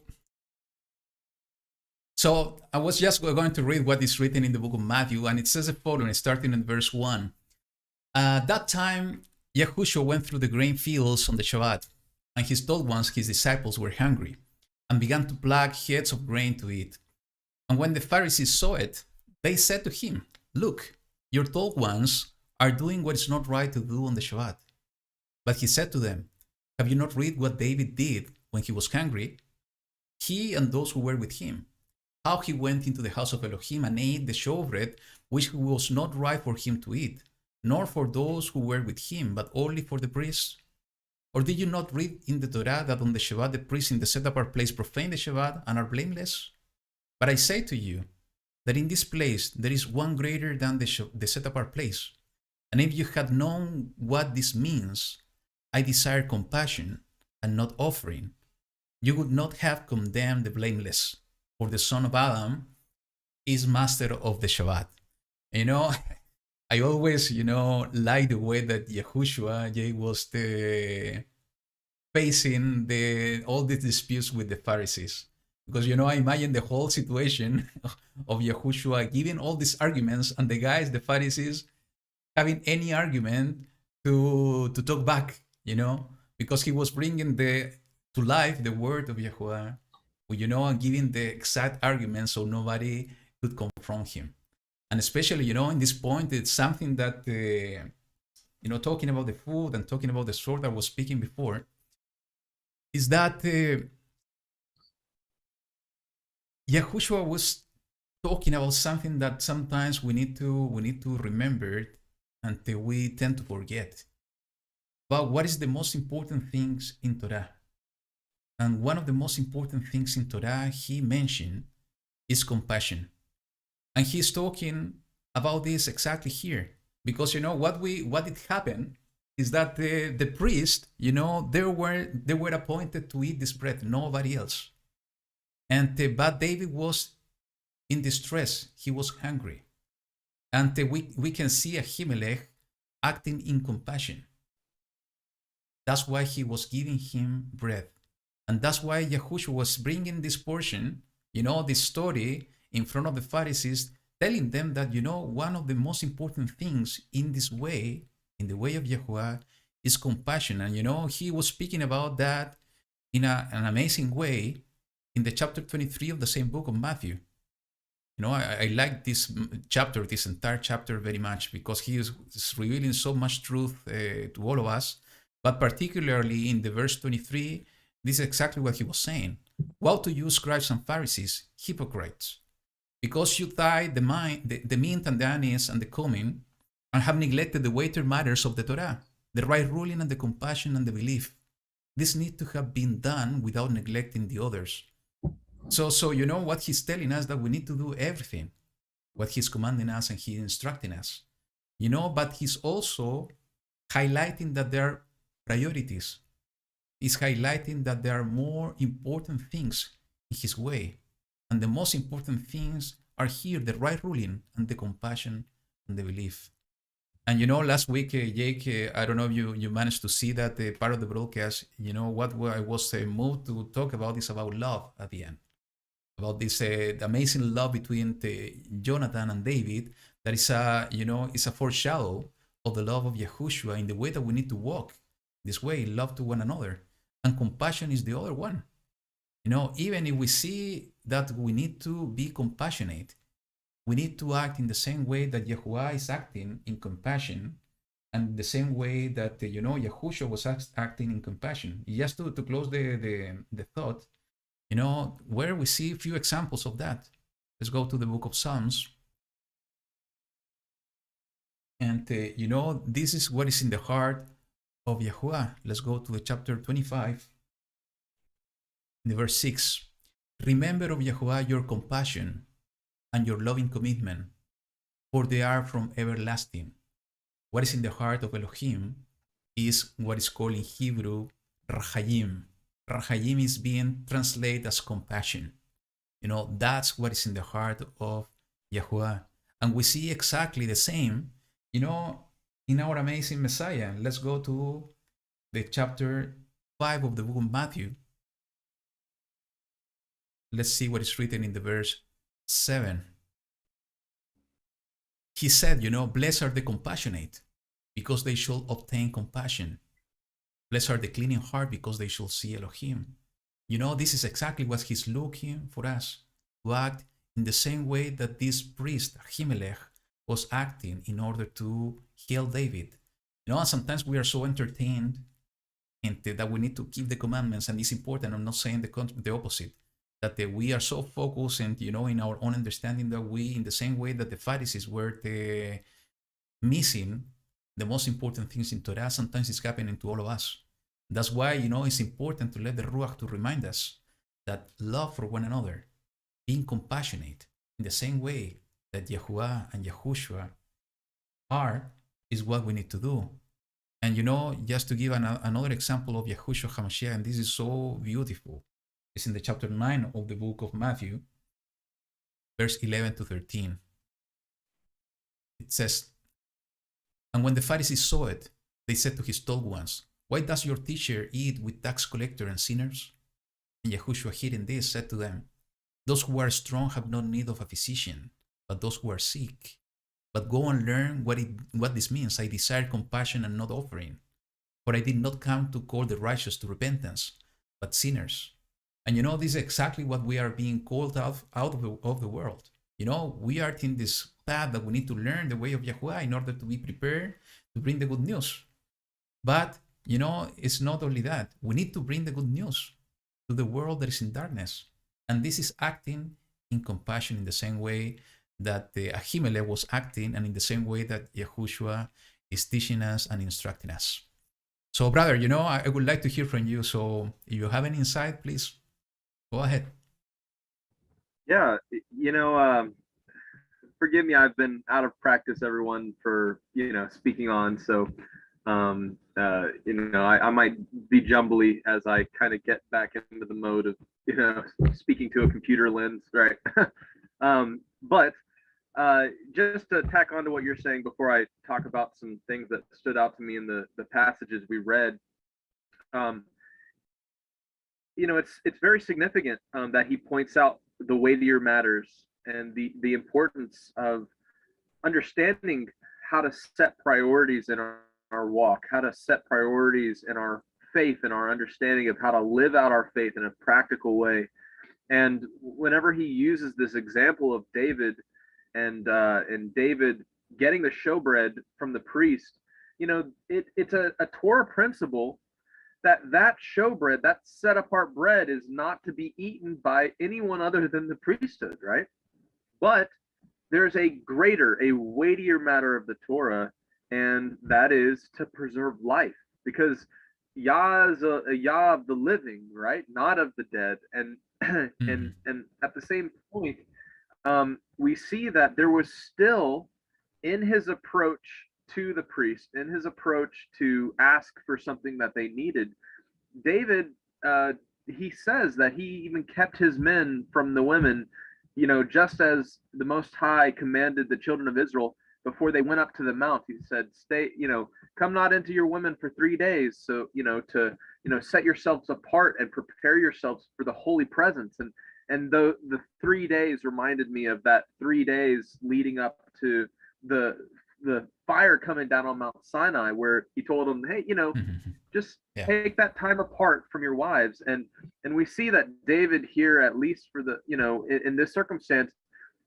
I was just going to read what is written in the book of Matthew, and it says the following, starting in verse 1. That time, Yahushua went through the grain fields on the Shabbat, and he told once his disciples were hungry, and began to pluck heads of grain to eat. And when the Pharisees saw it, they said to him, "Look, your tall ones are doing what is not right to do on the Shabbat." But he said to them, "Have you not read what David did when he was hungry? He and those who were with him, how he went into the house of Elohim and ate the showbread, which was not right for him to eat, nor for those who were with him, but only for the priests? Or did you not read in the Torah that on the Shabbat the priests in the set-apart place profane the Shabbat and are blameless? But I say to you that in this place there is one greater than the set-apart place. And if you had known what this means, I desire compassion and not offering, you would not have condemned the blameless, for the son of Adam is master of the Shabbat." I always, like the way that Yahushua was facing all these disputes with the Pharisees. Because, I imagine the whole situation of Yahushua giving all these arguments, and the guys, the Pharisees, having any argument to talk back, because he was bringing to life the word of Yahuwah, and giving the exact argument so nobody could confront him. And especially, in this point, it's something that, talking about the food and talking about the sword I was speaking before, is that Yahushua was talking about something that sometimes we need to remember, and we tend to forget about what is the most important things in Torah. And one of the most important things in Torah he mentioned is compassion. And he's talking about this exactly here, because what did happen is that the priest, they were appointed to eat this bread, nobody else. And but David was in distress; he was hungry, and we can see Ahimelech acting in compassion. That's why he was giving him bread, and that's why Yahushua was bringing this portion, this story, in front of the Pharisees, telling them that, one of the most important things in this way, in the way of Yahuwah, is compassion. And, he was speaking about that in an amazing way in the chapter 23 of the same book of Matthew. You know, I like this chapter, this entire chapter very much, because he is revealing so much truth to all of us. But particularly in the verse 23, this is exactly what he was saying. Woe to you, scribes and Pharisees, hypocrites, because you tie the mint and the anise and the cumin, and have neglected the weightier matters of the Torah, the right ruling and the compassion and the belief. This need to have been done without neglecting the others. So you know what he's telling us, that we need to do everything, what he's commanding us and he's instructing us. You know, but he's also highlighting that there are priorities. He's highlighting that there are more important things in his way. And the most important things are here, the right ruling and the compassion and the belief. And you know, last week, Jake, I don't know if you managed to see that part of the broadcast. You know, what I was moved to talk about is about love at the end. About this amazing love between Jonathan and David, that is is a foreshadow of the love of Yahushua in the way that we need to walk this way, love to one another. And compassion is the other one. You know, even if we see that we need to be compassionate, we need to act in the same way that Yahuwah is acting in compassion, and the same way that, Yahushua was acting in compassion. Just to close the thought, you know, where we see a few examples of that. Let's go to the book of Psalms. And, this is what is in the heart of Yahuwah. Let's go to the chapter 25, in the verse 6. Remember of Yahuwah your compassion and your loving commitment, for they are from everlasting. What is in the heart of Elohim is what is called in Hebrew Rahayim. Rahayim is being translated as compassion. You know, that's what is in the heart of Yahuwah. And we see exactly the same, in our amazing Messiah. Let's go to the chapter 5 of the book of Matthew. Let's see what is written in the verse 7. He said, blessed are the compassionate, because they shall obtain compassion. Blessed are the clean in heart, because they shall see Elohim. This is exactly what he's looking for us, to act in the same way that this priest, Ahimelech, was acting in order to heal David. Sometimes we are so entertained that we need to keep the commandments, and it's important. I'm not saying the opposite, that we are so focused and, in our own understanding, that we, in the same way that the Pharisees were missing the most important things in Torah, sometimes it's happening to all of us. That's why, it's important to let the Ruach to remind us that love for one another, being compassionate in the same way that Yahuwah and Yahushua are, is what we need to do. And, just to give another example of Yahushua HaMashiach, and this is so beautiful, it's in the chapter 9 of the book of Matthew, verse 11 to 13. It says, and when the Pharisees saw it, they said to his taught ones, why does your teacher eat with tax collectors and sinners? And Yahushua, hearing this, said to them, those who are strong have no need of a physician, but those who are sick. But go and learn what this means. I desire compassion and not offering. For I did not come to call the righteous to repentance, but sinners. And this is exactly what we are being called out of the world. We are in this path that we need to learn the way of Yahuwah in order to be prepared to bring the good news. But, it's not only that. We need to bring the good news to the world that is in darkness. And this is acting in compassion in the same way that Ahimelech was acting, and in the same way that Yahushua is teaching us and instructing us. So, brother, I would like to hear from you. So if you have any insight, please go ahead.
Yeah, forgive me, I've been out of practice, everyone, for speaking on. So I might be jumbly as I kind of get back into the mode of speaking to a computer lens, right? But just to tack on to what you're saying before I talk about some things that stood out to me in the passages we read, it's very significant that he points out the weightier matters and the importance of understanding how to set priorities in our walk, how to set priorities in our faith and our understanding of how to live out our faith in a practical way. And whenever he uses this example of David and David getting the showbread from the priest, it's a Torah principle that showbread, that set apart bread, is not to be eaten by anyone other than the priesthood, right? But there's a greater, a weightier matter of the Torah, and that is to preserve life, because Yah is a Yah of the living, right? Not of the dead. And and at the same point, we see that there was still, in his approach to the priest, in his approach to ask for something that they needed, David, he says that he even kept his men from the women, just as the Most High commanded the children of Israel before they went up to the mount. He said, "Stay, come not into your women for 3 days, so to set yourselves apart and prepare yourselves for the holy presence." And the 3 days reminded me of that 3 days leading up to the fire coming down on Mount Sinai, where he told them, "Hey, just take that time apart from your wives." And we see that David here, at least for the in this circumstance,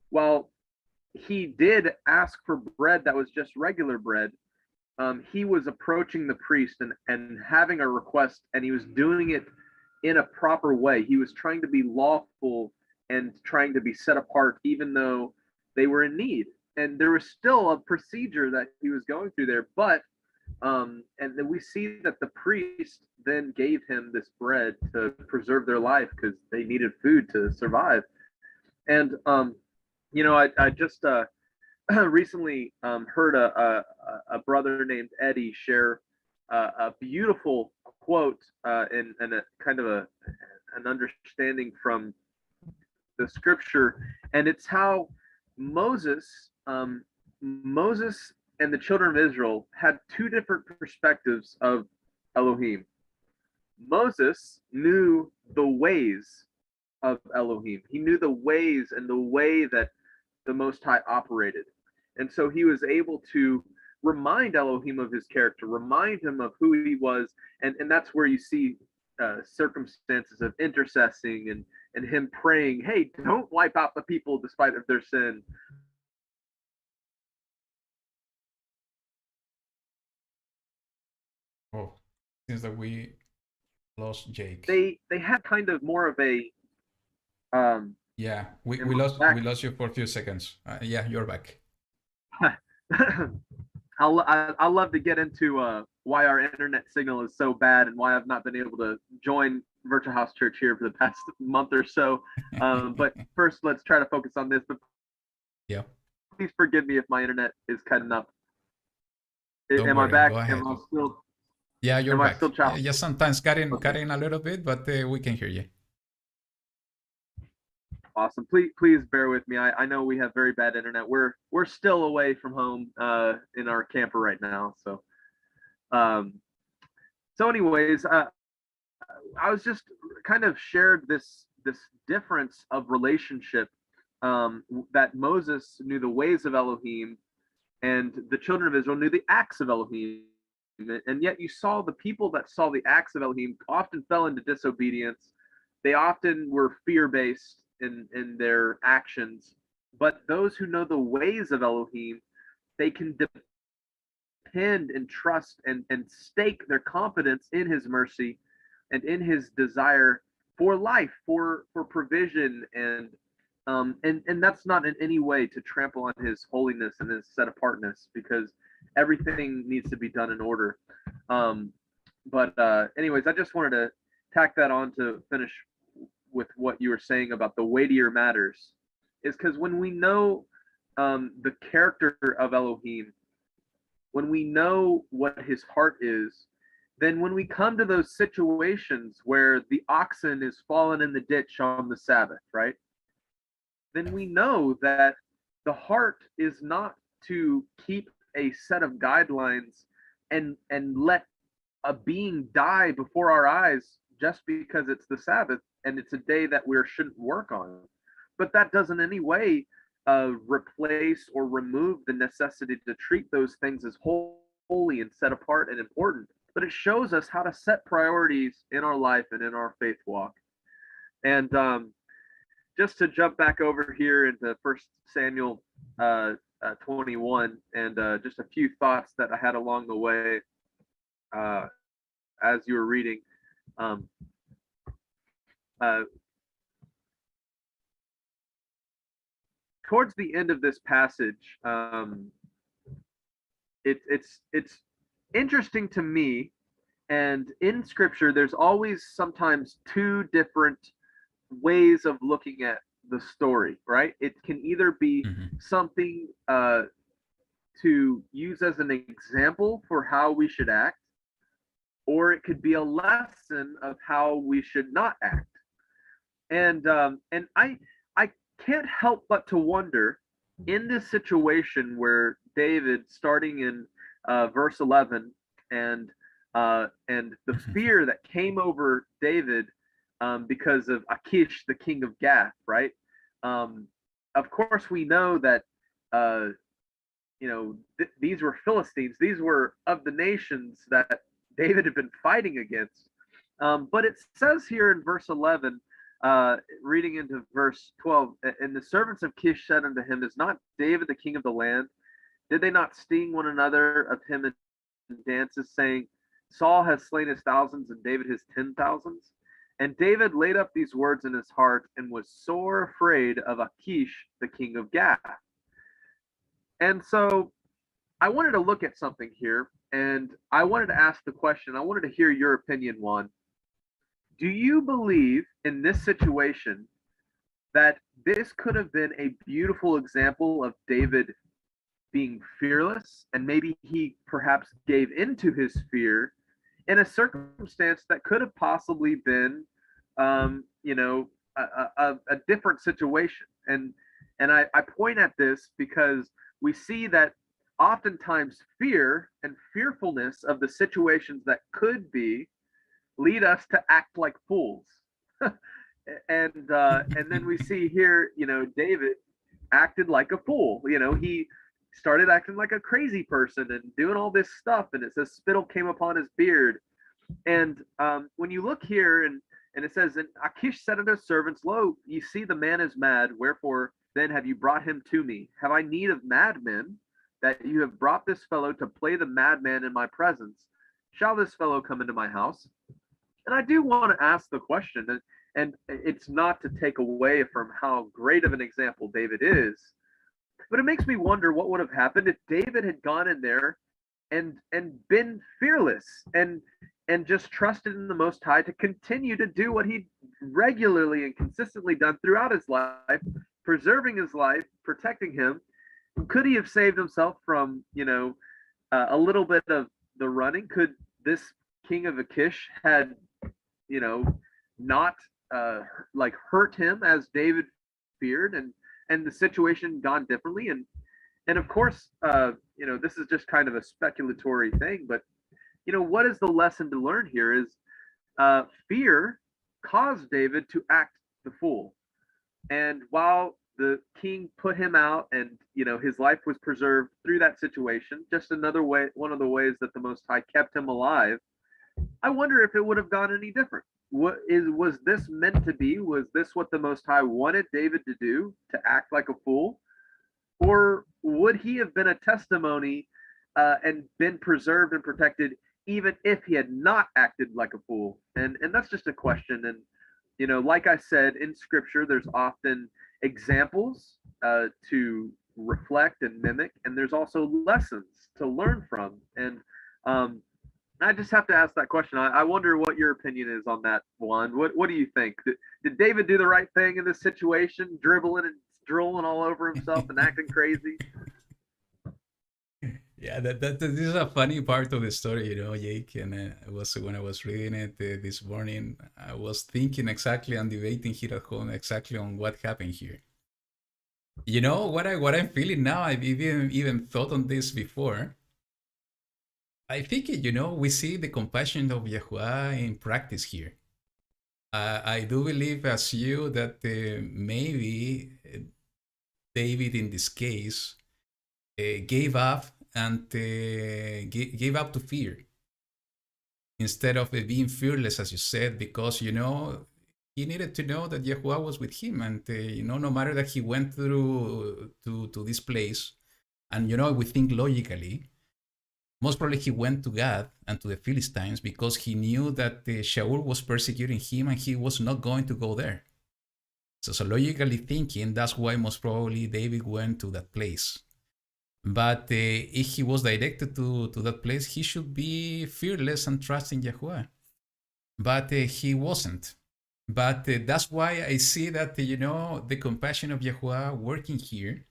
while he did ask for bread that was just regular bread, he was approaching the priest and having a request, and he was doing it in a proper way. He was trying to be lawful and trying to be set apart, even though they were in need. And there was still a procedure that he was going through there. But and then we see that the priest then gave him this bread to preserve their life, because they needed food to survive. And I just recently heard a brother named Eddie share a beautiful quote and a kind of an understanding from the scripture, and it's how Moses and the children of Israel had two different perspectives of Elohim. Moses knew the ways of Elohim. He knew the ways and the way that the Most High operated. And so he was able to remind Elohim of his character, remind him of who he was. And that's where you see circumstances of intercessing and him praying, "Hey, don't wipe out the people despite of their sin."
Oh, seems that we lost Jake.
They had kind of more of a
yeah, we lost you for a few seconds. Yeah, you're back.
I'll love to get into why our internet signal is so bad and why I've not been able to join Virtual House Church here for the past month or so. But first, let's try to focus on this. But
yeah,
please forgive me if my internet is cutting up.
Don't
worry, I back?
Go ahead.
Am I still?
Yeah, you're back.
Still
yeah, sometimes cutting a little bit, but we can hear you.
Awesome. Please bear with me. I know we have very bad internet. We're still away from home in our camper right now. So anyways, I was just kind of shared this difference of relationship, that Moses knew the ways of Elohim and the children of Israel knew the acts of Elohim. And yet you saw the people that saw the acts of Elohim often fell into disobedience. They often were fear-based in their actions. But those who know the ways of Elohim, they can depend and trust and stake their confidence in his mercy and in his desire for life, for provision, and that's not in any way to trample on his holiness and his set-apartness, because everything needs to be done in order. But anyways, I just wanted to tack that on to finish with what you were saying about the weightier matters, is because when we know the character of Elohim, when we know what his heart is, then when we come to those situations where the oxen is fallen in the ditch on the Sabbath, right? Then we know that the heart is not to keep a set of guidelines and let a being die before our eyes just because it's the Sabbath and it's a day that we shouldn't work on. But that doesn't in any way replace or remove the necessity to treat those things as holy and set apart and important. But it shows us how to set priorities in our life and in our faith walk. And just to jump back over here into First Samuel 21, and just a few thoughts that I had along the way as you were reading. Um, Towards the end of this passage, it's interesting to me, and in Scripture, there's always sometimes two different ways of looking at the story, right? It can either be something to use as an example for how we should act, or it could be a lesson of how we should not act. And I can't help but to wonder, in this situation where David, starting in verse 11, and the fear that came over David because of Achish, the king of Gath, right? Of course, we know that these were Philistines. These were of the nations that David had been fighting against. But it says here in verse 11, reading into verse 12, and the servants of Kish said unto him, is not David the king of the land? Did they not sting one another of him in dances, saying, Saul has slain his thousands and David his 10,000s? And David laid up these words in his heart and was sore afraid of Achish, the king of Gath. And so I wanted to look at something here, and I wanted to ask the question. I wanted to hear your opinion, Juan. Do you believe in this situation that this could have been a beautiful example of David being fearless, and maybe he perhaps gave into his fear in a circumstance that could have possibly been, a different situation? And I point at this because we see that oftentimes fear and fearfulness of the situations that could be lead us to act like fools. and then we see here, David acted like a fool. He started acting like a crazy person and doing all this stuff, and it says spittle came upon his beard. And when you look here, and it says, and Achish said unto his servants, Lo, ye see the man is mad, wherefore then have you brought him to me? Have I need of madmen, that you have brought this fellow to play the madman in my presence? Shall this fellow come into my house? And I do want to ask the question, and it's not to take away from how great of an example David is, but it makes me wonder what would have happened if David had gone in there and been fearless and just trusted in the Most High to continue to do what he regularly and consistently done throughout his life, preserving his life, protecting him. Could he have saved himself from, a little bit of the running? Could this king of Achish had, not hurt him as David feared, and the situation gone differently? And of course, this is just kind of a speculatory thing, but what is the lesson to learn here is fear caused David to act the fool. And while the king put him out, and his life was preserved through that situation, just another way, one of the ways that the Most High kept him alive, I wonder if it would have gone any different. Was this meant to be? Was this what the Most High wanted David to do, to act like a fool? Or would he have been a testimony and been preserved and protected even if he had not acted like a fool? And that's just a question. And like I said, in Scripture, there's often examples to reflect and mimic, and there's also lessons to learn from. And I just have to ask that question. I wonder what your opinion is on that, Juan. What do you think? Did David do the right thing in this situation, dribbling and drooling all over himself and acting crazy?
Yeah, this is a funny part of the story, Jake. And when I was reading it this morning, I was thinking exactly and debating here at home exactly on what happened here. What I'm feeling now. I've even thought on this before. I think we see the compassion of Yahuwah in practice here. I do believe, as you, that maybe David in this case gave up and gave up to fear instead of being fearless, as you said, because
he needed to know that Yahuwah was with him, and no matter that he went through to this place, and we think logically, most probably he went to God and to the Philistines because he knew that Shaul was persecuting him and he was not going to go there. So logically thinking, that's why most probably David went to that place. But if he was directed to that place, he should be fearless and trust in Yahuwah. But he wasn't. But that's why I see that, the compassion of Yahuwah working here,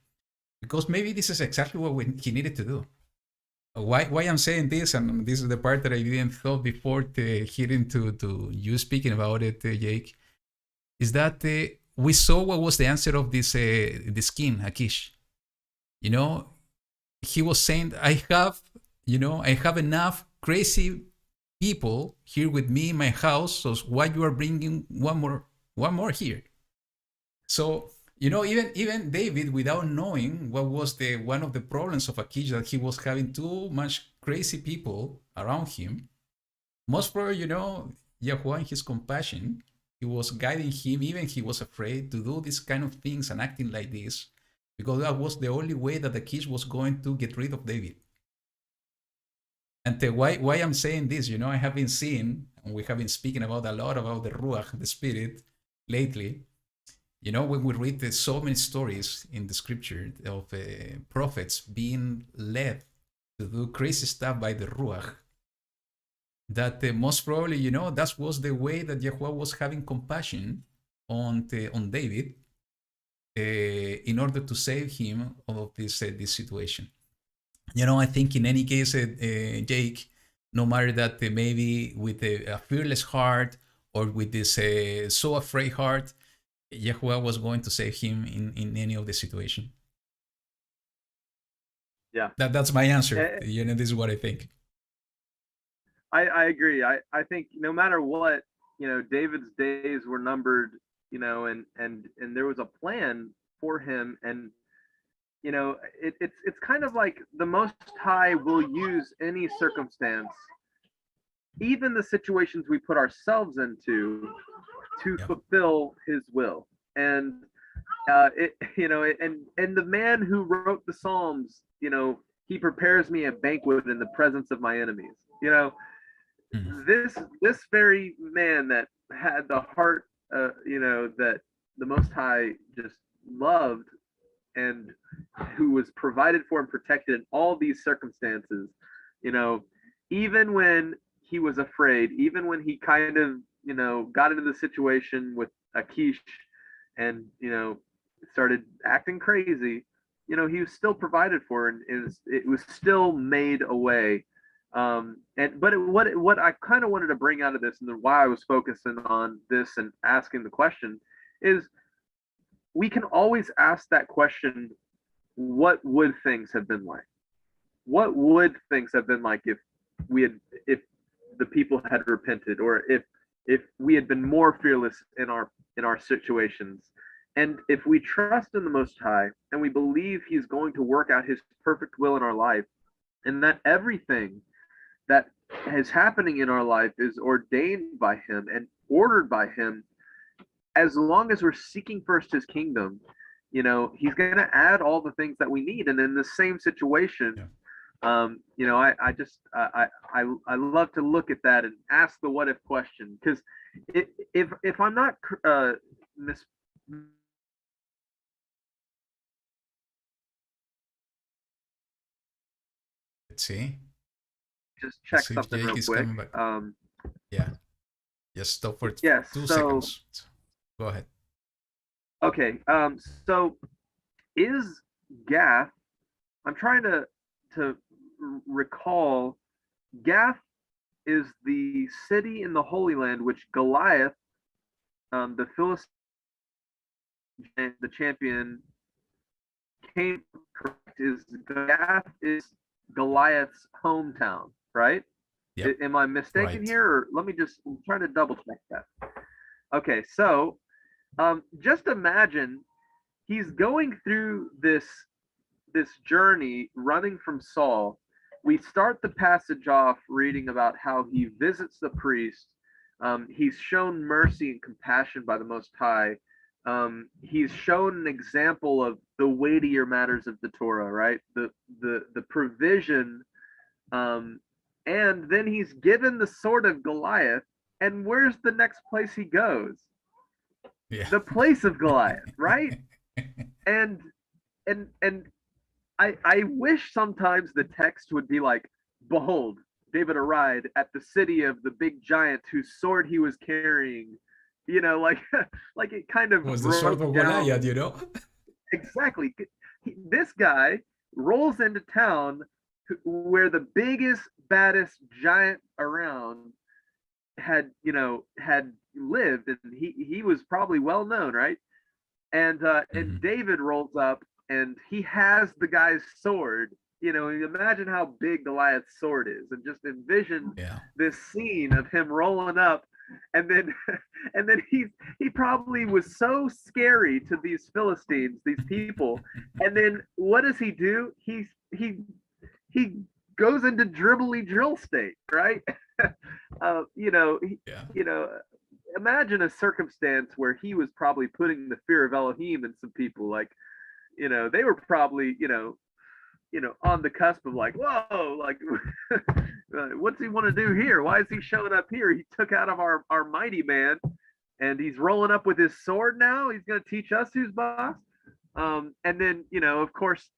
because maybe this is exactly what he needed to do. Why I'm saying this, and this is the part that I didn't thought before hearing to you speaking about it, Jake, is that we saw what was the answer of this king, Akish. He was saying, I have enough crazy people here with me in my house, so why you are bringing one more here? So even David, without knowing what was one of the problems of Akish, that he was having too much crazy people around him, most probably, Yahuwah in his compassion, he was guiding him, even he was afraid to do these kind of things and acting like this, because that was the only way that Akish was going to get rid of David. And why I'm saying this, I have been seeing, and we have been speaking about a lot about the Ruach, the Spirit, lately. When we read so many stories in the scripture of prophets being led to do crazy stuff by the Ruach, that most probably, that was the way that Yahuwah was having compassion on David in order to save him of this situation. I think in any case, Jake, no matter that maybe with a fearless heart or with this so afraid heart, Yahuwah was going to save him in any of the situation.
Yeah.
That's my answer. This is what I think.
I agree. I think no matter what, David's days were numbered, and there was a plan for him, and it's kind of like the Most High will use any circumstance, even the situations we put ourselves into, to fulfill His will. And and the man who wrote the Psalms, he prepares me a banquet in the presence of my enemies. This very man that had the heart, that the Most High just loved, and who was provided for and protected in all these circumstances, even when he was afraid, even when he kind of, got into the situation with Akish and, started acting crazy, he was still provided for, and it was still made a way. What I kind of wanted to bring out of this, and why I was focusing on this and asking the question, is we can always ask that question: what would things have been like? What would things have been like if the people had repented, or if we had been more fearless in our situations? And if we trust in the Most High and we believe He's going to work out His perfect will in our life, and that everything that is happening in our life is ordained by Him and ordered by Him, as long as we're seeking first His kingdom, He's going to add all the things that we need. And in the same situation, I love to look at that and ask the what if question, because if I'm not
Let's see.
Just check something real quick.
Just stop for 2 seconds. Go ahead.
Okay. So is Gath? I'm trying to recall. Gath is the city in the Holy Land which Goliath, the Philistine, the champion, came. Correct? Is Gath is Goliath's hometown, right?
Yep.
Am I mistaken here, or let me just try to double check that. Okay, so just imagine he's going through this journey, running from Saul. We start the passage off reading about how he visits the priest, He's shown mercy and compassion by the Most High. He's shown an example of the weightier matters of the Torah, right? The provision, and then he's given the sword of Goliath. And where's the next place he goes?
Yeah.
The place of Goliath, right? and I wish sometimes the text would be like, behold, David arrived at the city of the big giant whose sword he was carrying. You know, like like it kind of
was the sword of
down.
Goliath, you know?
Exactly. This guy rolls into town where the biggest, baddest giant around had lived, and he was probably well known, right? And David rolls up, and he has the guy's sword. You know, imagine how big Goliath's sword is, and just envision this scene of him rolling up, and then he probably was so scary to these Philistines, these people, and then what does he do? He goes into dribbly drill state, right? Imagine a circumstance where he was probably putting the fear of Elohim in some people, like, they were probably, on the cusp of like, whoa, like, what's he want to do here? Why is he showing up here? He took out of our mighty man, and he's rolling up with his sword now. He's going to teach us who's boss. And then, of course,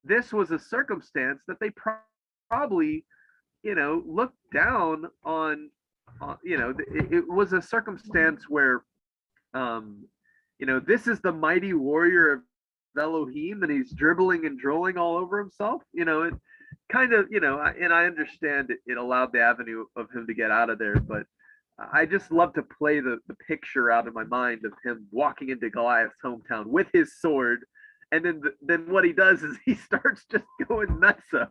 this was a circumstance that they probably, looked down on. It was a circumstance where, this is the mighty warrior of Elohim, and he's dribbling and drooling all over himself. It kind of, and I understand it allowed the avenue of him to get out of there, but I just love to play the picture out of my mind of him walking into Goliath's hometown with his sword, and then what he does is he starts just going nutso,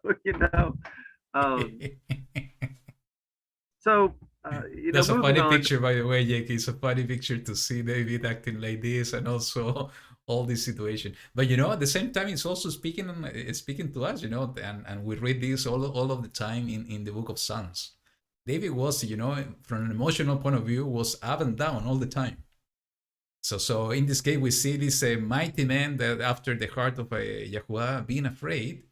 So
that's a funny
on.
picture, by the way, Jake. It's a funny picture to see David acting like this, and also all this situation. But at the same time, it's also speaking to us, and we read this all of the time in the book of Psalms. David was, from an emotional point of view, was up and down all the time. So in this case, we see this mighty man that after the heart of Yahuwah being afraid.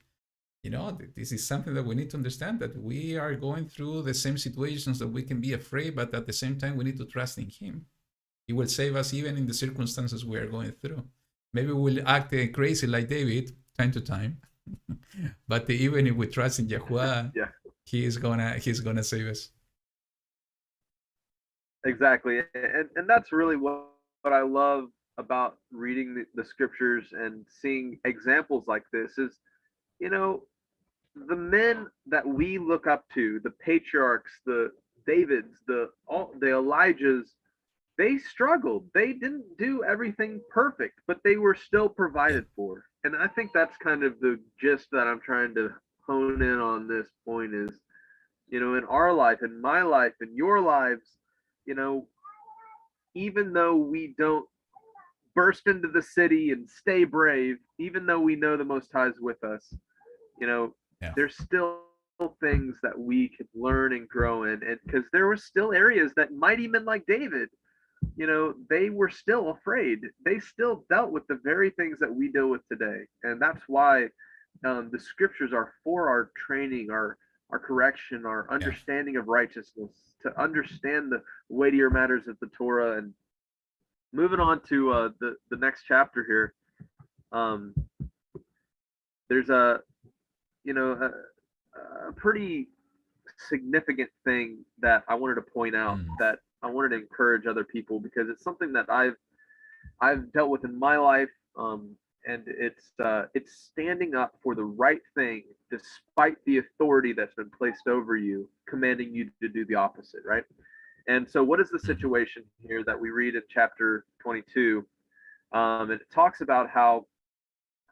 This is something that we need to understand, that we are going through the same situations that we can be afraid, but at the same time, we need to trust in him. He will save us even in the circumstances we are going through. Maybe we'll act crazy like David time to time, but even if we trust in Yahuwah, he's gonna save us.
Exactly, and that's really what I love about reading the scriptures and seeing examples like this is, the men that we look up to, the patriarchs, the Davids, the Elijahs, they struggled. They didn't do everything perfect, but they were still provided for. And I think that's kind of the gist that I'm trying to hone in on this point is, in our life, in my life, in your lives, even though we don't burst into the city and stay brave, even though we know the Most High is with us, there's still things that we could learn and grow in, and because there were still areas that mighty men like David, they were still afraid. They still dealt with the very things that we deal with today, and that's why the scriptures are for our training, our correction, our understanding of righteousness, to understand the weightier matters of the Torah. And moving on to the next chapter here, there's a pretty significant thing that I wanted to point out, that I wanted to encourage other people, because it's something that I've dealt with in my life, and it's standing up for the right thing despite the authority that's been placed over you, commanding you to do the opposite, right? And so what is the situation here that we read in chapter 22? And it talks about how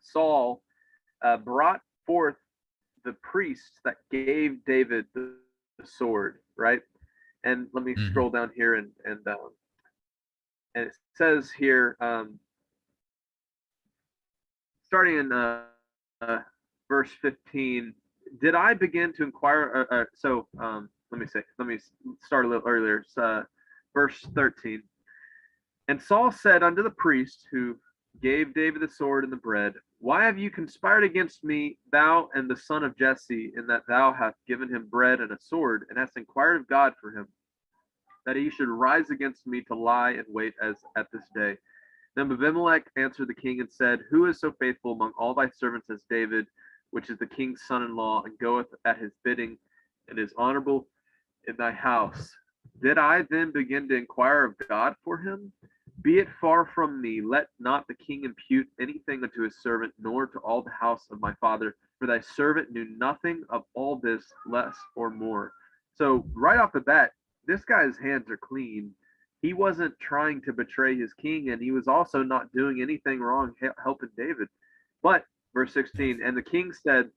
Saul brought forth the priests that gave David the sword, right? And let me scroll down here, and it says here, starting in verse 15, did I begin to inquire? Let me start a little earlier. verse 13. And Saul said unto the priest who gave David the sword and the bread, Why have you conspired against me, thou and the son of Jesse, in that thou hast given him bread and a sword, and hast inquired of God for him, that he should rise against me to lie and wait as at this day? Then Abimelech answered the king and said, Who is so faithful among all thy servants as David, which is the king's son-in-law, and goeth at his bidding, and is honorable in thy house? Did I then begin to inquire of God for him? Be it far from me, let not the king impute anything unto his servant, nor to all the house of my father, for thy servant knew nothing of all this, less or more. So right off the bat, this guy's hands are clean. He wasn't trying to betray his king, and he was also not doing anything wrong helping David. But verse 16, and the king said,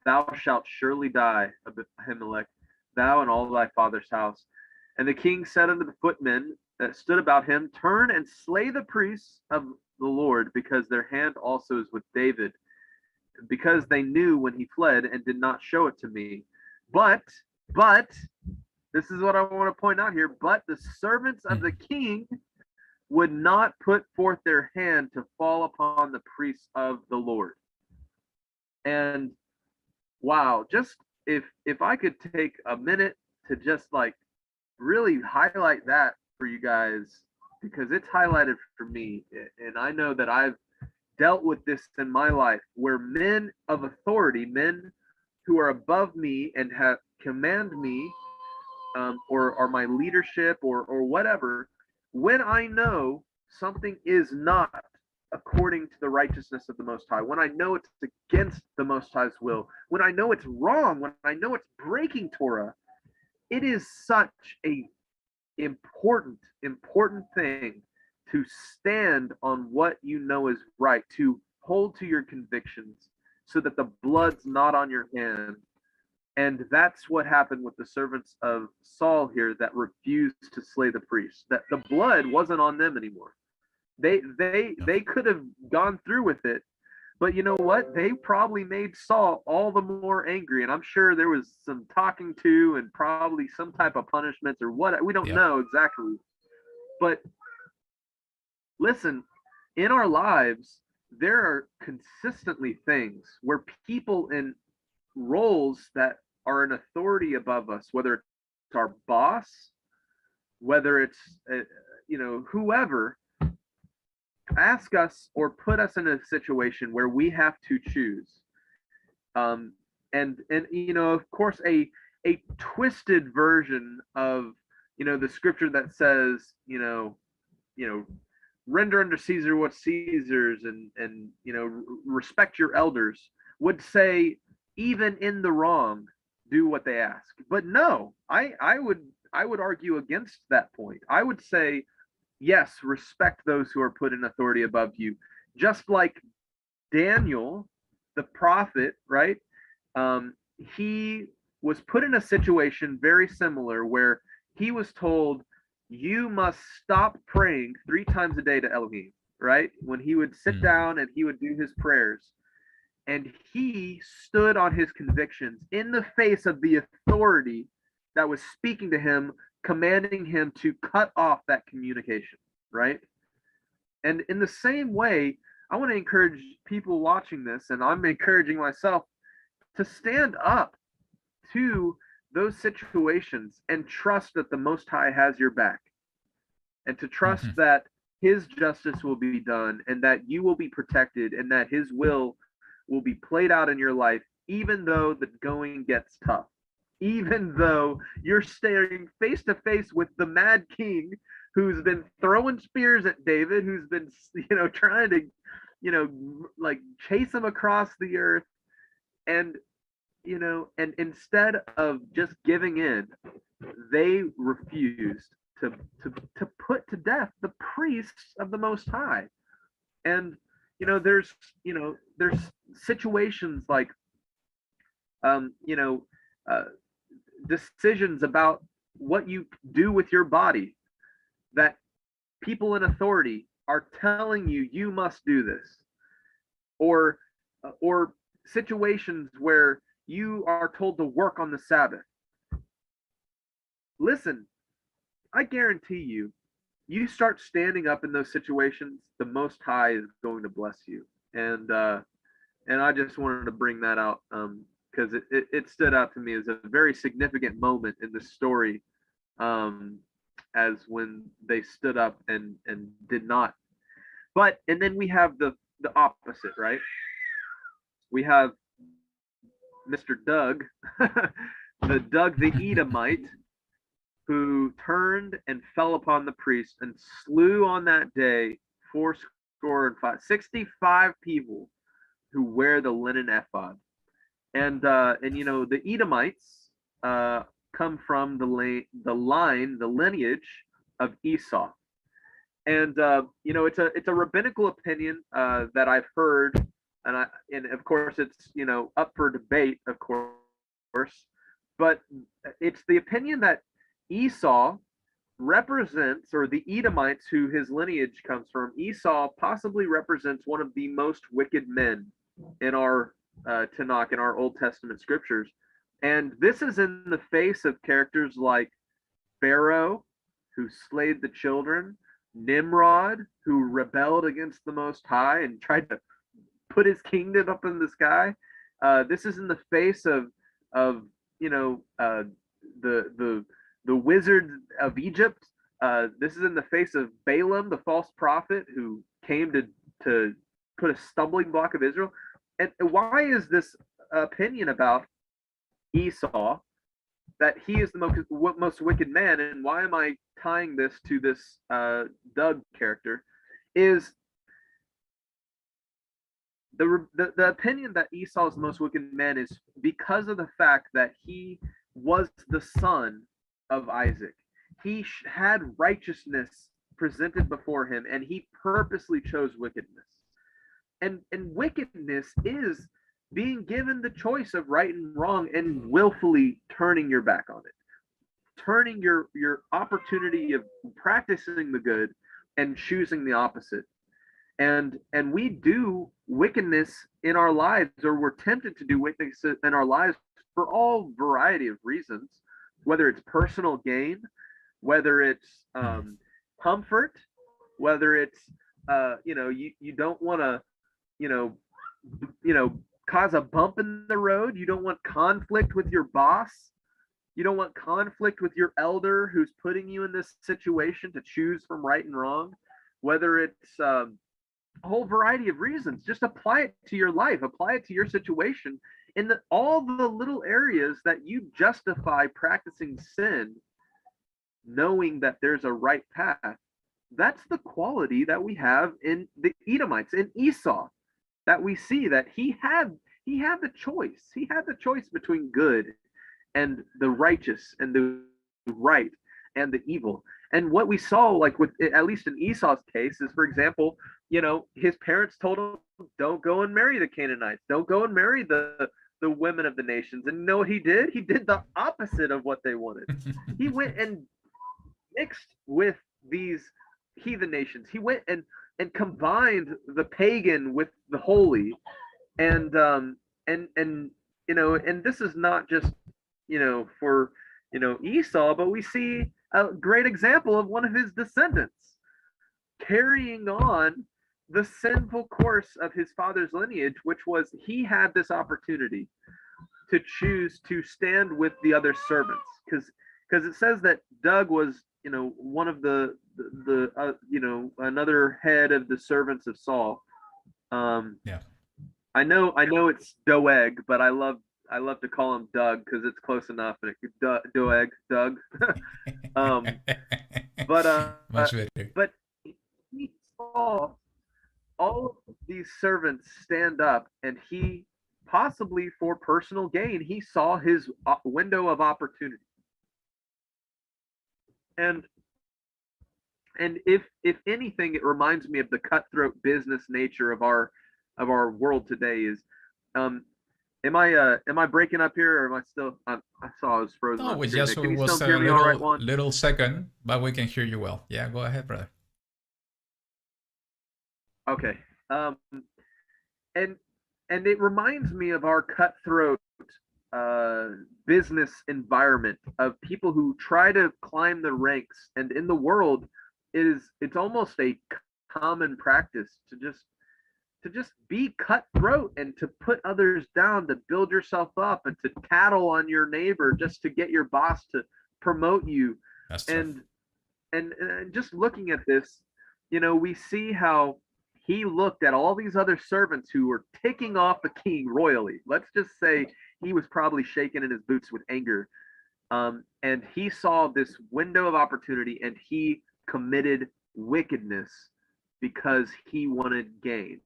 Thou shalt surely die, Ahimelech, thou and all thy father's house. And the king said unto the footmen that stood about him, Turn and slay the priests of the Lord, because their hand also is with David, because they knew when he fled and did not show it to me. But, this is what I want to point out here, but the servants of the king would not put forth their hand to fall upon the priests of the Lord. And wow, just if I could take a minute to just like really highlight that for you guys, because it's highlighted for me, and I know that I've dealt with this in my life, where men of authority, men who are above me and have command me, or my leadership or whatever, when I know something is not according to the righteousness of the Most High, when I know it's against the Most High's will, when I know it's wrong, when I know it's breaking Torah, it is such a important thing to stand on what you know is right, to hold to your convictions so that the blood's not on your hand. And that's what happened with the servants of Saul here that refused to slay the priests, that the blood wasn't on them anymore. They could have gone through with it, but you know what? They probably made Saul all the more angry. And I'm sure there was some talking to and probably some type of punishments or what. We don't know exactly. But listen, in our lives, there are consistently things where people in roles that are in authority above us, whether it's our boss, whether it's whoever, ask us or put us in a situation where we have to choose. And of course, a twisted version of the scripture that says render unto Caesar what's Caesar's, and respect your elders, would say even in the wrong do what they ask. But no, I would argue against that point. I would say, yes, respect those who are put in authority above you. Just like Daniel, the prophet, right? He was put in a situation very similar where he was told, you must stop praying 3 times a day to Elohim, right? When he would sit down and he would do his prayers. And he stood on his convictions in the face of the authority that was speaking to him, commanding him to cut off that communication, right? And in the same way, I want to encourage people watching this, and I'm encouraging myself, to stand up to those situations and trust that the Most High has your back, and to trust that his justice will be done, and that you will be protected, and that his will be played out in your life, even though the going gets tough, even though you're staring face to face with the mad king who's been throwing spears at David, who's been trying to like chase him across the earth. And and instead of just giving in, they refused to put to death the priests of the Most High. And there's situations like decisions about what you do with your body that people in authority are telling you must do this, or situations where you are told to work on the Sabbath. Listen, I guarantee you, you start standing up in those situations, the Most High is going to bless you. And I just wanted to bring that out because it stood out to me as a very significant moment in the story, as when they stood up and did not. But and then we have the opposite, right? We have Mr. Doug, the Doug the Edomite, who turned and fell upon the priest and slew on that day 65 people who wear the linen ephod. And you know, the Edomites come from the lineage of Esau. And you know, it's a rabbinical opinion that I've heard, and of course it's, you know, up for debate, of course, but it's the opinion that Esau represents, or the Edomites who his lineage comes from, Esau possibly represents one of the most wicked men in our Tanakh, in our Old Testament scriptures. And this is in the face of characters like Pharaoh, who slayed the children, Nimrod, who rebelled against the Most High and tried to put his kingdom up in the sky. This is in the face of you know, the wizard of Egypt. This is in the face of Balaam, the false prophet, who came to put a stumbling block of Israel. And why is this opinion about Esau, that he is the most wicked man, and why am I tying this to this Doug character? Is the opinion that Esau is the most wicked man is because of the fact that he was the son of Isaac. He had righteousness presented before him, and he purposely chose wickedness. And wickedness is being given the choice of right and wrong and willfully turning your back on it, turning your opportunity of practicing the good and choosing the opposite. And we do wickedness in our lives, or we're tempted to do wickedness in our lives for all variety of reasons, whether it's personal gain, whether it's comfort, whether it's you know, you don't want to, you know, cause a bump in the road. You don't want conflict with your boss. You don't want conflict with your elder who's putting you in this situation to choose from right and wrong. Whether it's a whole variety of reasons, just apply it to your life, apply it to your situation, in all the little areas that you justify practicing sin, knowing that there's a right path. That's the quality that we have in the Edomites, in Esau, that we see that he had the choice. He had the choice between good and the righteous, and the right and the evil. And what we saw, like with, at least in Esau's case, is, for example, you know, his parents told him, don't go and marry the Canaanites, don't go and marry the women of the nations. And you know what he did? He did the opposite of what they wanted. He went and mixed with these heathen nations. He went and combined the pagan with the holy. And you know, and this is not just, you know, for, you know, Esau, but we see a great example of one of his descendants carrying on the sinful course of his father's lineage, which was, he had this opportunity to choose to stand with the other servants, because it says that Doug was, you know, one of the you know, another head of the servants of Saul.
Yeah.
I know it's Doeg, but I love to call him Doug because it's close enough, and it could Doeg, Doug.
Much better.
But he saw all of these servants stand up, and he, possibly for personal gain, he saw his window of opportunity. And if anything, it reminds me of the cutthroat business nature of our world today. Is am I breaking up here, or am I still? I saw I was frozen.
No,
on
we
screen.
just
Can you
was
still
a
hear me all right, Juan?
little second, but we can hear you well. Yeah, go ahead, brother.
Okay. And it reminds me of our cutthroat business environment of people who try to climb the ranks, and in the world, it's almost a common practice to just be cutthroat and to put others down, to build yourself up, and to tattle on your neighbor just to get your boss to promote you.
That's
and and just looking at this, we see how he looked at all these other servants who were ticking off the king royally. Let's just say he was probably shaking in his boots with anger. And he saw this window of opportunity, and he committed wickedness because he wanted gain.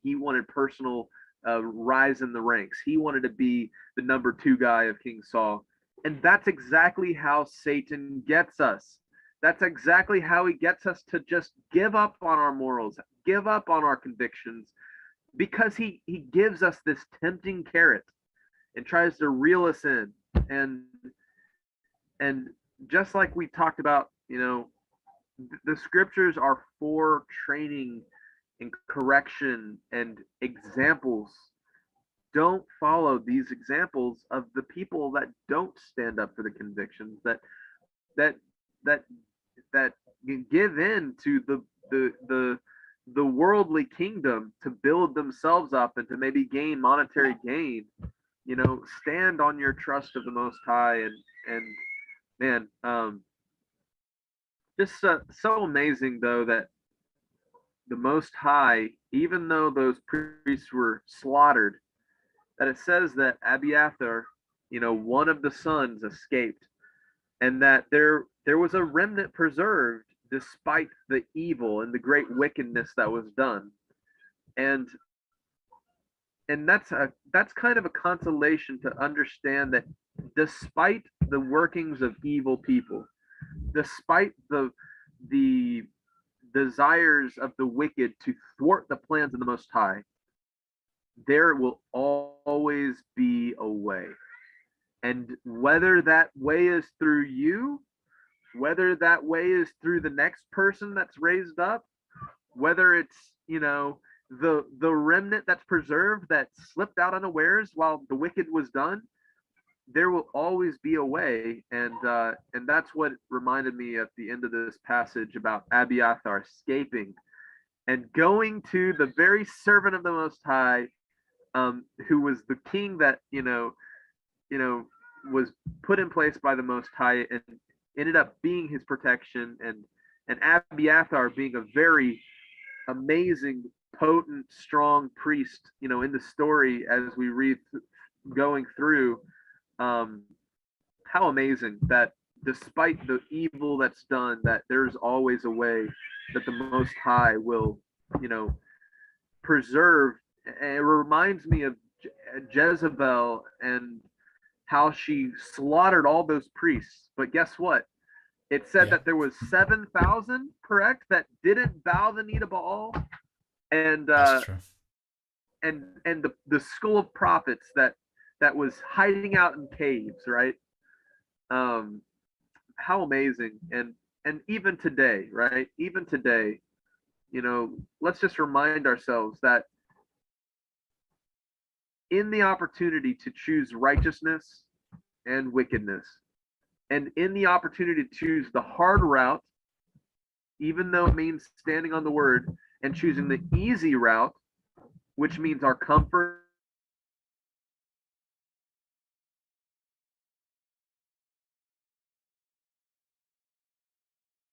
He wanted personal rise in the ranks. He wanted to be the number 2 guy of King Saul. And that's exactly how Satan gets us. That's exactly how he gets us to just give up on our morals, give up on our convictions, because he gives us this tempting carrot and tries to reel us in. And just like we talked about, the scriptures are for training and correction and examples. Don't follow these examples of the people that don't stand up for the convictions, that give in to the worldly kingdom to build themselves up and to maybe gain monetary gain. Stand on your trust of the Most High. And man, just so amazing though that the Most High, even though those priests were slaughtered, that it says that Abiathar, one of the sons, escaped, and that there was a remnant preserved despite the evil and the great wickedness that was done. And that's kind of a consolation to understand that despite the workings of evil people, despite the desires of the wicked to thwart the plans of the Most High, there will always be a way. And whether that way is through you, whether that way is through the next person that's raised up, whether it's, the remnant that's preserved that slipped out unawares while the wicked was done, there will always be a way. And that's what reminded me at the end of this passage about Abiathar escaping and going to the very servant of the Most High, who was the king that was put in place by the Most High and ended up being his protection, and Abiathar being a very amazing, potent, strong priest, in the story as we read going through. How amazing that despite the evil that's done, that there's always a way that the Most High will, preserve. And it reminds me of Jezebel and how she slaughtered all those priests. But guess what? It said that there was 7,000, correct, that didn't bow the knee to Baal. And
That's true.
and the school of prophets that was hiding out in caves, right? How amazing. And even today, right? Even today, let's just remind ourselves that in the opportunity to choose righteousness and wickedness, and in the opportunity to choose the hard route, even though it means standing on the word, and choosing the easy route, which means our comfort.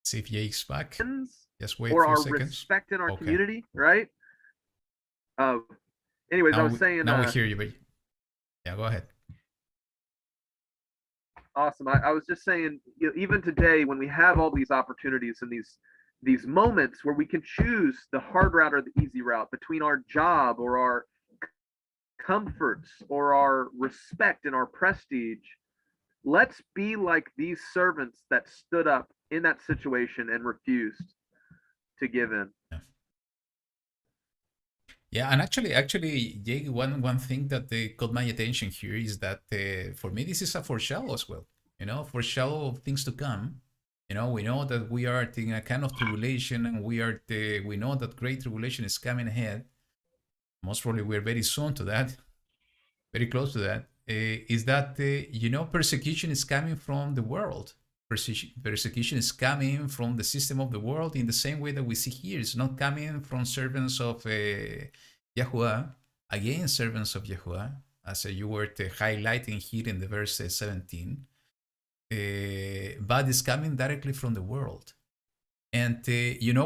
See if Jake's back. Just wait
Or
a few
our
seconds.
respect in our community, right? Anyways, I was saying.
Now we hear you, but yeah, go ahead.
Awesome. I was just saying, even today, when we have all these opportunities and these moments where we can choose the hard route or the easy route between our job or our comforts or our respect and our prestige, let's be like these servants that stood up in that situation and refused to give in.
Yeah, and actually, Jake, one thing that caught my attention here is that for me this is a foreshadow as well. Foreshadow of things to come. We know that we are in a kind of tribulation, and we know that great tribulation is coming ahead. Most probably, we're very soon to that, very close to that. is that, persecution is coming from the world. Persecution is coming from the system of the world in the same way that we see here. It's not coming from servants of Yahuwah, against servants of Yahuwah, as you were highlighting here in the verse 17, but it's coming directly from the world. And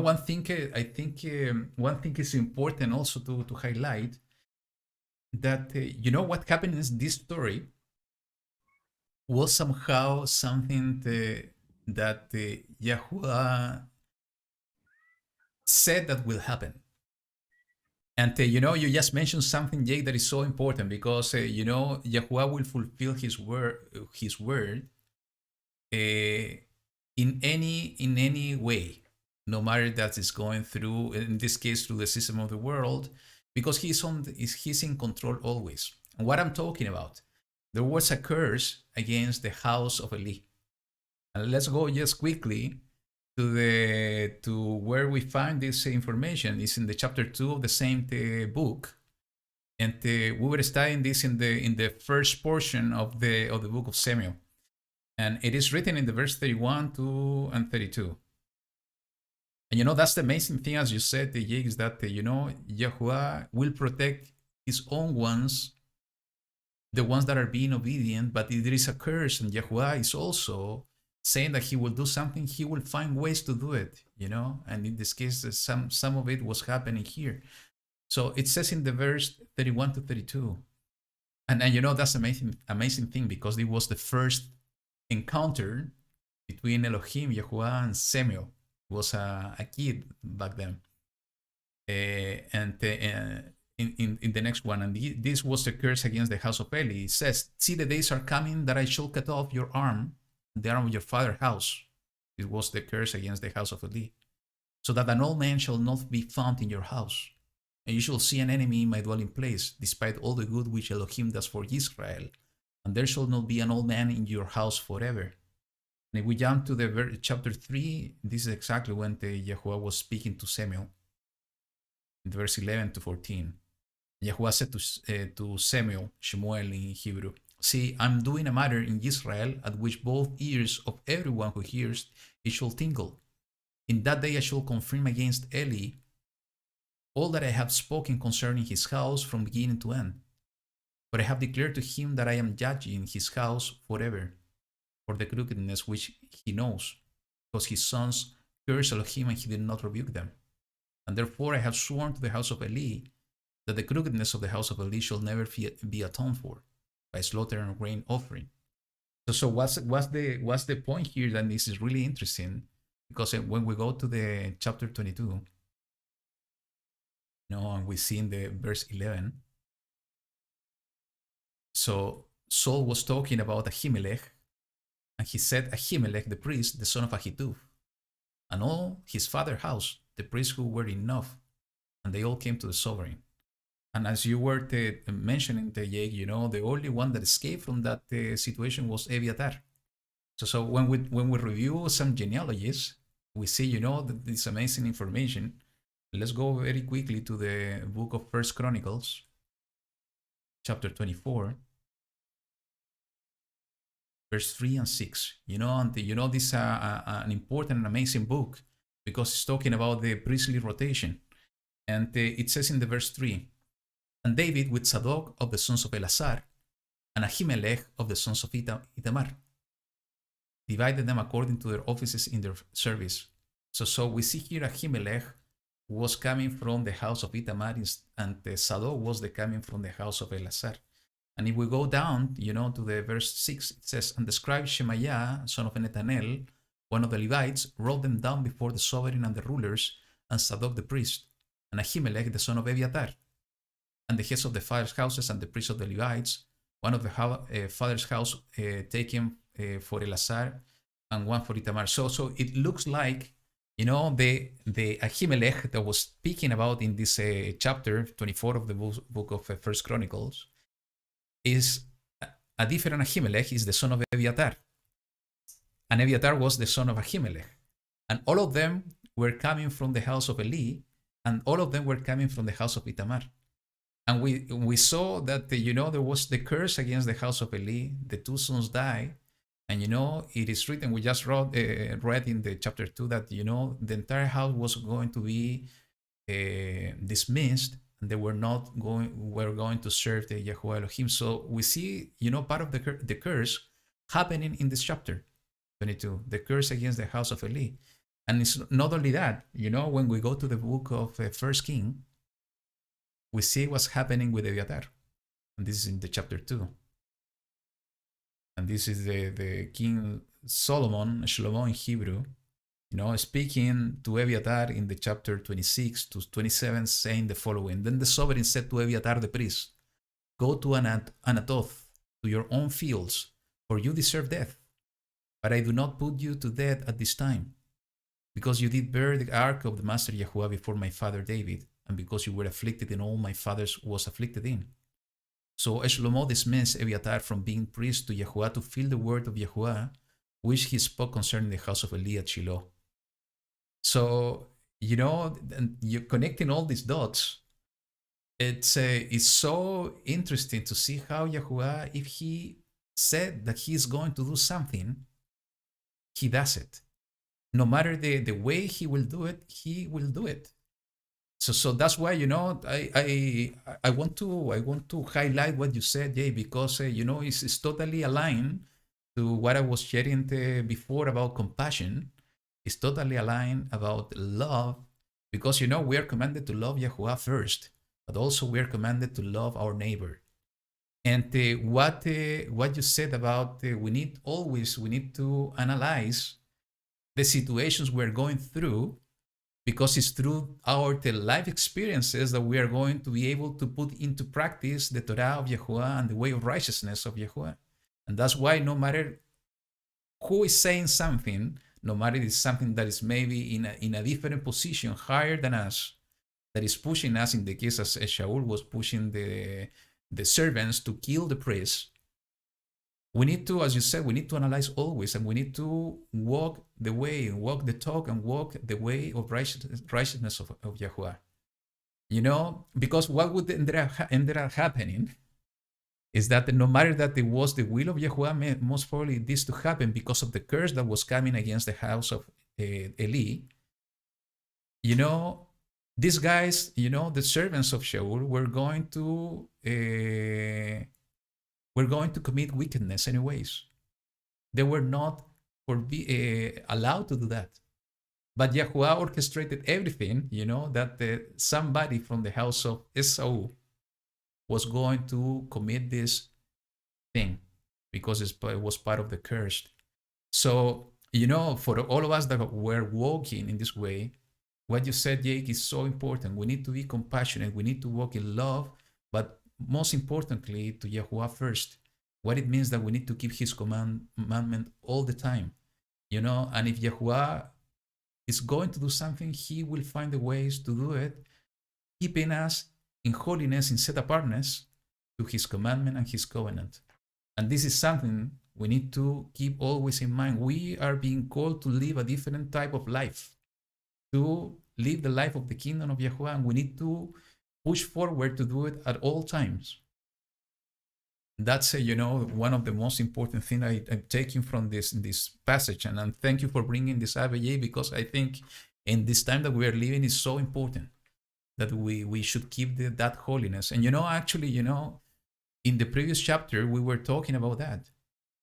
one thing I think one thing is important also to highlight, that what happened in this story was somehow something that Yahuwah said that will happen. And you just mentioned something, Jake, that is so important, because Yahuwah will fulfill His word in any way, no matter that it's going through, in this case, through the system of the world, because He's in control always. And what I'm talking about, there was a curse against the house of Eli. And let's go just quickly to where we find this information. Is in the chapter 2 of the same book, and we were studying this in the first portion of the book of Samuel, and it is written in the verse 31 and 32. And that's the amazing thing, as you said, Jake, is that Yahuwah will protect His own ones, the ones that are being obedient. But if there is a curse, and Yahuwah is also saying that He will do something, He will find ways to do it, and in this case, some of it was happening here. So it says in the verse 31 to 32, and that's amazing thing, because it was the first encounter between Elohim, Yahuwah, and Samuel. He was a kid back then, and in the next one, and this was the curse against the house of Eli. It says, "See, the days are coming that I shall cut off your arm, the arm of your father's house." It was the curse against the house of Eli. "So that an old man shall not be found in your house, and you shall see an enemy in my dwelling place, despite all the good which Elohim does for Israel. And there shall not be an old man in your house forever." And if we jump to the chapter 3, this is exactly when Yahuwah was speaking to Samuel, in verse 11 to 14. Yahuwah said to Samuel, Shemuel in Hebrew, "See, I'm doing a matter in Israel at which both ears of everyone who hears it shall tingle. In that day I shall confirm against Eli all that I have spoken concerning his house from beginning to end. For I have declared to him that I am judging his house forever, for the crookedness which he knows, because his sons cursed Elohim and he did not rebuke them. And therefore I have sworn to the house of Eli that the crookedness of the house of Eli shall never be atoned for by slaughter and grain offering." So what's the point here? That this is really interesting, because when we go to the chapter 22, and we see in the verse 11, so Saul was talking about Ahimelech, and he said, "Ahimelech the priest, the son of Ahitub, and all his father's house, the priests who were enough, and they all came to the sovereign." And as you were mentioning, Jake, the only one that escaped from that situation was Eviatar. So when we review some genealogies, we see, this amazing information. Let's go very quickly to the book of 1 Chronicles, chapter 24, verse 3 and 6. And this is an important and amazing book, because it's talking about the priestly rotation. And it says in the verse 3, "And David with Zadok of the sons of Elazar, and Ahimelech of the sons of Itamar, divided them according to their offices in their service." So we see here Ahimelech was coming from the house of Itamar, and Zadok was coming from the house of Elazar. And if we go down, to the verse 6, it says, "And the scribe Shemaiah, son of Nethanel, one of the Levites, wrote them down before the sovereign and the rulers, and Zadok the priest, and Ahimelech the son of Eviatar, and the heads of the fathers' houses and the priests of the Levites, one of the father's house taken for Elazar, and one for Itamar." So it looks like, the Ahimelech that was speaking about in this chapter 24 of the book of 1 Chronicles is a different Ahimelech, is the son of Eviatar. And Eviatar was the son of Ahimelech. And all of them were coming from the house of Eli, and all of them were coming from the house of Itamar. And we saw that, there was the curse against the house of Eli. The two sons died. And, it is written, we just read in the chapter 2 that, the entire house was going to be dismissed, and they were going to serve the Yahuwah Elohim. So we see, part of the curse happening in this chapter 22, the curse against the house of Eli. And it's not only that, when we go to the book of First King, we see what's happening with Eviatar. And this is in the chapter 2. And this is the King Solomon, Shlomo in Hebrew, speaking to Eviatar in the chapter 26 to 27, saying the following. Then the sovereign said to Eviatar the priest, go to Anatoth, to your own fields, for you deserve death. But I do not put you to death at this time, because you did bear the ark of the Master Yahuwah before my father David, and because you were afflicted in all my father was afflicted in. So Shlomo dismissed Eviatar from being priest to Yahuwah to fill the word of Yahuwah, which he spoke concerning the house of Eli at Shiloh. So, you're connecting all these dots. It's so interesting to see how Yahuwah, if he said that he's going to do something, he does it. No matter the way he will do it, he will do it. So that's why, I want to highlight what you said, Jay, because it's totally aligned to what I was sharing before about compassion. It's totally aligned about love, because we are commanded to love Yahuwah first, but also we are commanded to love our neighbor. And what you said about we need to analyze the situations we're going through, because it's through our life experiences that we are going to be able to put into practice the Torah of Yahuwah and the way of righteousness of Yahuwah. And that's why no matter who is saying something, no matter it is something that is maybe in a different position, higher than us, that is pushing us, in the case as Shaul was pushing the servants to kill the priests, we need to, as you said, we need to analyze always, and we need to walk the way, walk the talk, and walk the way of righteousness of Yahuwah. Because what would ended up happening is that no matter that it was the will of Yahuwah, most probably this to happen because of the curse that was coming against the house of Eli. These guys, the servants of Shaul, were going to commit wickedness anyways. They were not allowed to do that. But Yahuwah orchestrated everything, that somebody from the house of Esau was going to commit this thing, because it was part of the curse. So, for all of us that were walking in this way, what you said, Jake, is so important. We need to be compassionate. We need to walk in love, but most importantly, to Yahuwah first. What it means that we need to keep his commandment all the time, and if Yahuwah is going to do something, he will find the ways to do it, keeping us in holiness, in set-apartness to his commandment and his covenant. And this is something we need to keep always in mind. We are being called to live a different type of life, to live the life of the kingdom of Yahuwah, and we need to push forward to do it at all times. That's one of the most important things I'm taking from this passage, and thank you for bringing this up, because I think in this time that we are living is so important that we should keep that holiness. And actually, in the previous chapter we were talking about that.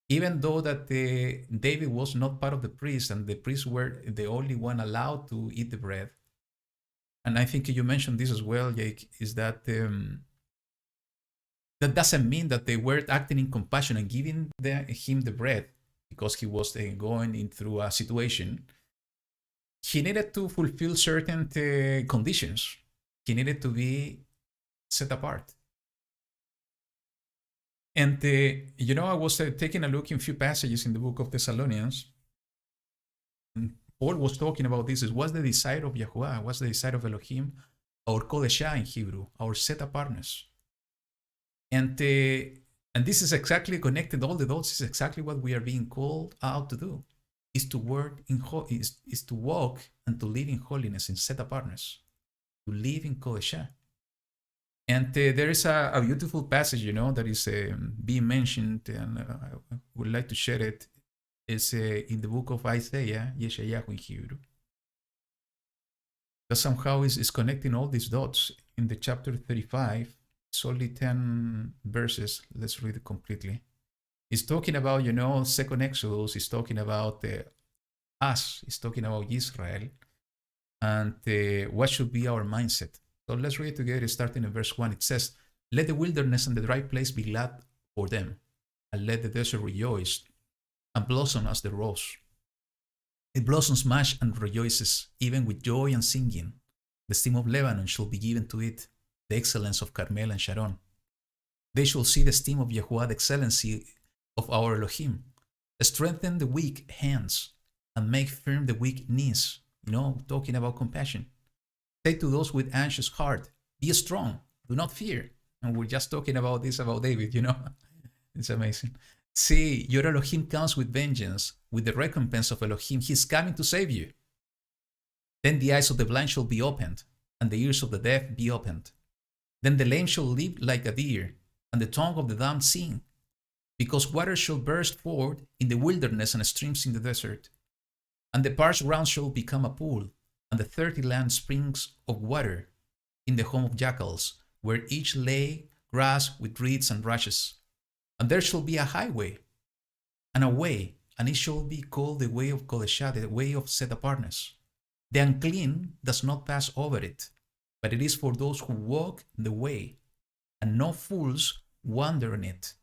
Even though that David was not part of the priest, and the priests were the only one allowed to eat the bread, and I think you mentioned this as well, Jake, is that that doesn't mean that they were acting in compassion and giving him the bread because he was going in through a situation. He needed to fulfill certain conditions. He needed to be set apart. And, I was taking a look in a few passages in the book of Thessalonians. And Paul was talking about this. What's the desire of Yahuwah? What's the desire of Elohim? Our kodeshah in Hebrew, our set-apartness. And this is exactly connected, all the dots is exactly what we are being called out to do, is to work is to walk and to live in holiness, in set-apartness, to live in kodeshah. And there is a beautiful passage, that is being mentioned, and I would like to share it. It's in the book of Isaiah, Yeshayahu in Hebrew. That somehow is connecting all these dots in the chapter 35. It's only 10 verses. Let's read it completely. It's talking about, second Exodus. It's talking about us. It's talking about Israel. And what should be our mindset. So let's read it together, starting in verse 1. It says, "Let the wilderness and the dry place be glad for them, and let the desert rejoice and blossom as the rose. It blossoms much and rejoices, even with joy and singing. The stem of Lebanon shall be given to it, the excellence of Carmel and Sharon. They shall see the stem of Yahuwah, the excellency of our Elohim. Strengthen the weak hands and make firm the weak knees." Talking about compassion. "Say to those with anxious heart, be strong, do not fear." And we're just talking about this about David, It's amazing. "See, your Elohim comes with vengeance, with the recompense of Elohim. He's coming to save you. Then the eyes of the blind shall be opened, and the ears of the deaf be opened. Then the lame shall leap like a deer, and the tongue of the dumb sing. Because waters shall burst forth in the wilderness and streams in the desert. And the parched ground shall become a pool, and the thirsty land springs of water in the home of jackals, where each lay grass with reeds and rushes. And there shall be a highway and a way, and it shall be called the way of Kodeshah, the way of set-apartness. The unclean does not pass over it, but it is for those who walk the way, and no fools wander in it.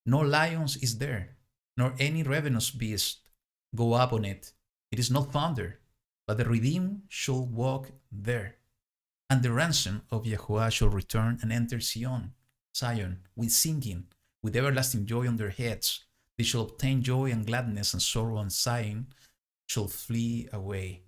No lions is there, nor any ravenous beast go up on it. It is not found there, but the redeemed shall walk there. And the ransom of Yahuwah shall return and enter Zion, with singing, with everlasting joy on their heads. They shall obtain joy and gladness, and sorrow and sighing shall flee away."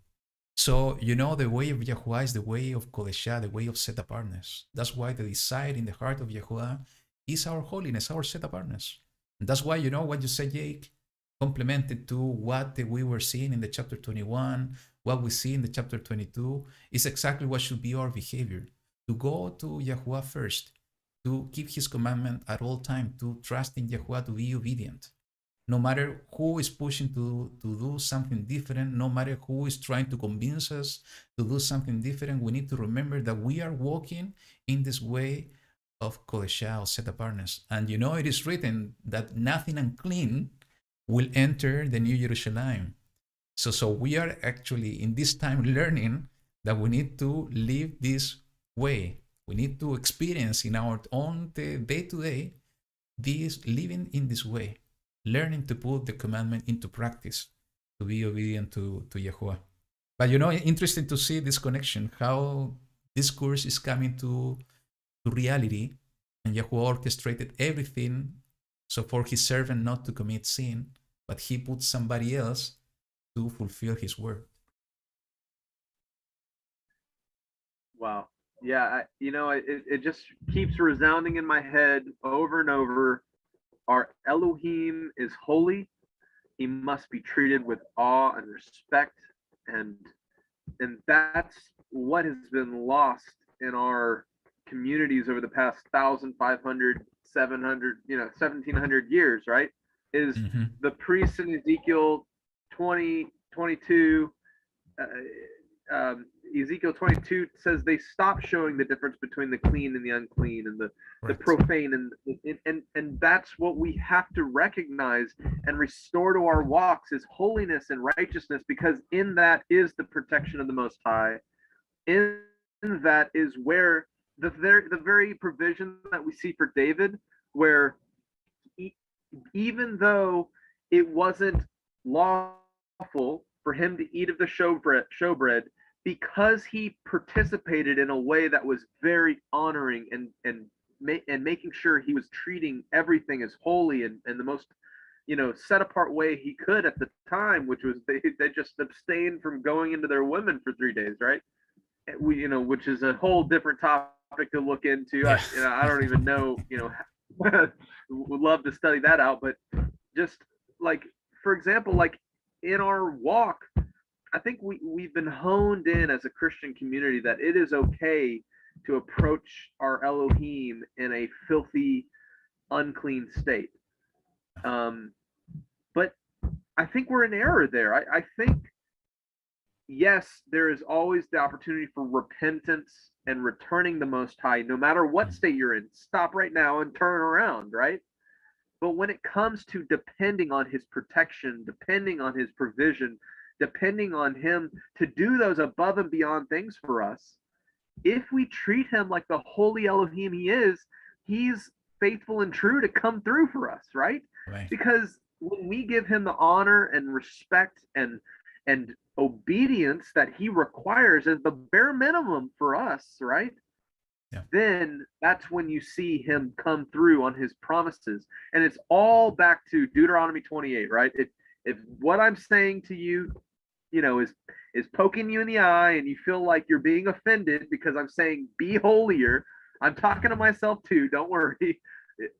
So, the way of Yahuwah is the way of Kodeshah, the way of set-apartness. That's why the desire in the heart of Yahuwah is our holiness, our set-apartness. And that's why, what you said, Jake, complemented to what we were seeing in the chapter 21, what we see in the chapter 22, is exactly what should be our behavior. To go to Yahuwah first, to keep his commandment at all time, to trust in Yahuwah, to be obedient. No matter who is pushing to do something different, no matter who is trying to convince us to do something different, we need to remember that we are walking in this way of Kodeshah, or set-apartness. And it is written that nothing unclean will enter the New Jerusalem. So we are actually in this time learning that we need to live this way. We need to experience in our own day-to-day this living in this way, learning to put the commandment into practice, to be obedient to Yahuwah. But interesting to see this connection, how this course is coming to reality, and Yahuwah orchestrated everything so for his servant not to commit sin, but he put somebody else to fulfill his word.
Wow. Yeah, it just keeps resounding in my head over and over. Our Elohim is holy. He must be treated with awe and respect, and that's what has been lost in our communities over the past 1,500, 700, 1,700 years, right? Is the priests in Ezekiel 20:22. Ezekiel 22 says they stop showing the difference between the clean and the unclean, and the profane, and that's what we have to recognize and restore to our walks, is holiness and righteousness, because in that is the protection of the Most High. In that is where the very provision that we see for David, where even though it wasn't lawful for him to eat of the showbread, because he participated in a way that was very honoring and making sure he was treating everything as holy and the most set apart way he could at the time, which was they just abstained from going into their women for 3 days, right? Which is a whole different topic to look into.
Yeah.
I don't even know, would love to study that out, but just like, for example, like in our walk, I think we've been honed in as a Christian community that it is okay to approach our Elohim in a filthy, unclean state. But I think we're in error there. I think, yes, there is always the opportunity for repentance and returning the Most High, no matter what state you're in. Stop right now and turn around, right? But when it comes to depending on his protection, depending on his provision, depending on him to do those above and beyond things for us, if we treat him like the holy Elohim he is, he's faithful and true to come through for us, right?
Right.
Because when we give him the honor and respect and obedience that he requires as the bare minimum for us, right?
Yeah.
Then that's when you see him come through on his promises. And it's all back to Deuteronomy 28, right? If what I'm saying to you, is poking you in the eye and you feel like you're being offended because I'm saying be holier, I'm talking to myself too, don't worry.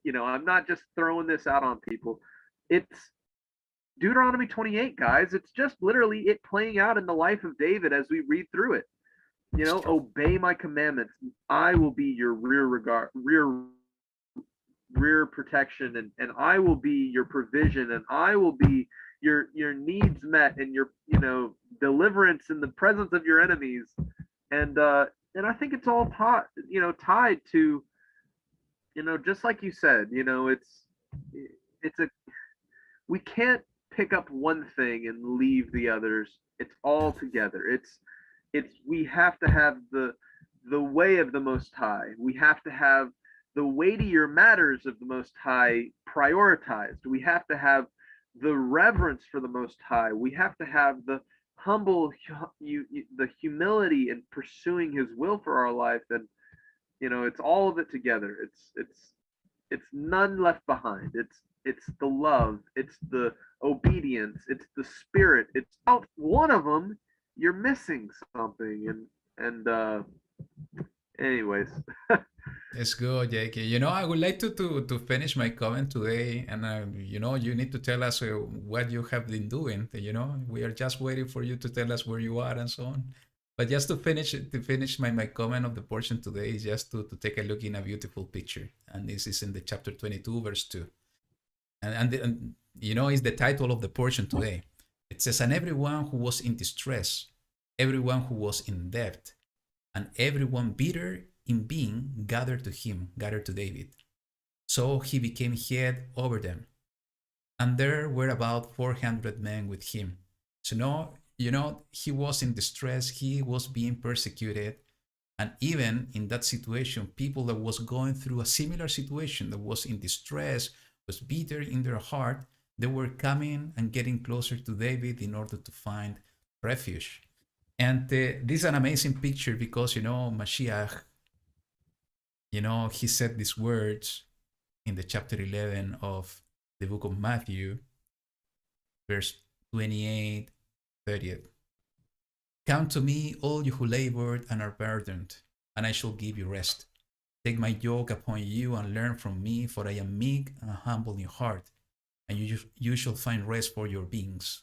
I'm not just throwing this out on people. It's Deuteronomy 28, guys. It's just literally it playing out in the life of David as we read through it. Obey my commandments. I will be your rear protection, and I will be your provision, and I will be your needs met, and your deliverance in the presence of your enemies. And I think it's all tied to, just like you said, we can't pick up one thing and leave the others. It's all together. We have to have the way of the Most High. We have to have the weightier matters of the Most High prioritized. We have to have the reverence for the Most High. We have to have the the humility in pursuing His will for our life, and it's all of it together. It's none left behind. It's the love. It's the obedience. It's the spirit. It's out one of them. You're missing something, and anyways.
Let's go, Jake. I would like to finish my comment today, and you need to tell us what you have been doing. We are just waiting for you to tell us where you are and so on. But just to finish my comment of the portion today is just to take a look in a beautiful picture, and this is in the chapter 22, verse 2, and is the title of the portion today. It says, "And everyone who was in distress, everyone who was in debt, and everyone bitter in being gathered to David. So he became head over them. And there were about 400 men with him." So he was in distress, he was being persecuted. And even in that situation, people that was going through a similar situation, that was in distress, was bitter in their heart, they were coming and getting closer to David in order to find refuge. And this is an amazing picture because, Mashiach, he said these words in the chapter 11 of the book of Matthew, verse 28, 30th. "Come to me, all you who labored and are burdened, and I shall give you rest. Take my yoke upon you and learn from me, for I am meek and humble in heart, and you shall find rest for your beings.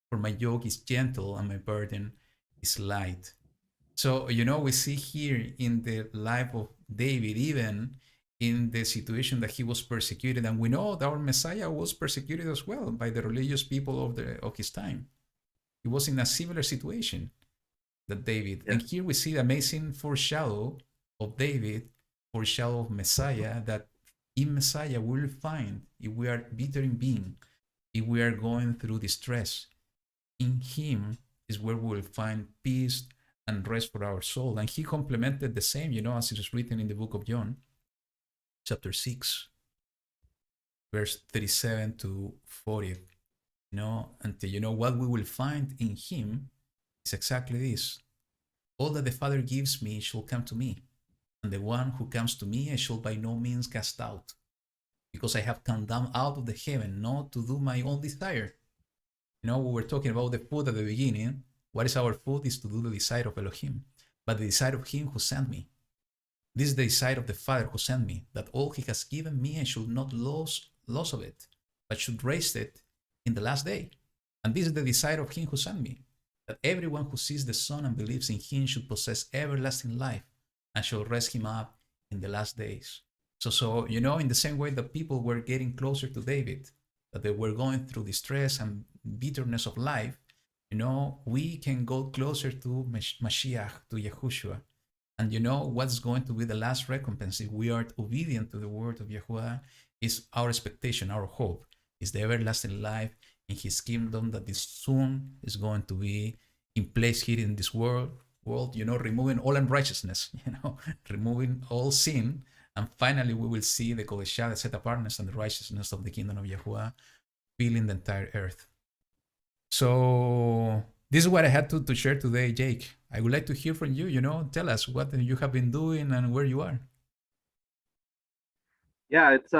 For my yoke is gentle and my burden is light." So, we see here in the life of David, even in the situation that he was persecuted, and we know that our Messiah was persecuted as well by the religious people of his time. He was in a similar situation that David. Yeah. And here we see the amazing foreshadow of David, foreshadow of Messiah, that in Messiah we will find, if we are bitter in being, if we are going through distress, in him is where we will find peace and rest for our soul. And he complemented the same, as it is written in the book of John, chapter 6, verse 37 to 40. And what we will find in him is exactly this. "All that the Father gives me shall come to me, and the one who comes to me I shall by no means cast out, because I have come down out of the heaven not to do my own desire." We were talking about the food at the beginning. What is our food? Is to do the desire of Elohim, but the desire of him who sent me. This is the desire of the Father who sent me, that all he has given me I should not lose of it, but should raise it in the last day. And this is the desire of him who sent me, that everyone who sees the Son and believes in him should possess everlasting life, and shall raise him up in the last days. So in the same way that people were getting closer to David, that they were going through distress and bitterness of life, we can go closer to Mashiach, to Yahushua. And what's going to be the last recompense if we are obedient to the word of Yahuwah is our expectation, our hope, is the everlasting life in his kingdom that is soon is going to be in place here in this world, removing all unrighteousness, removing all sin. And finally, we will see the Kodeshah, the set-apartness, and the righteousness of the kingdom of Yahuwah filling the entire earth. So this is what I had to share today, Jake. I would like to hear from you, tell us what you have been doing and where you are.
Yeah, it's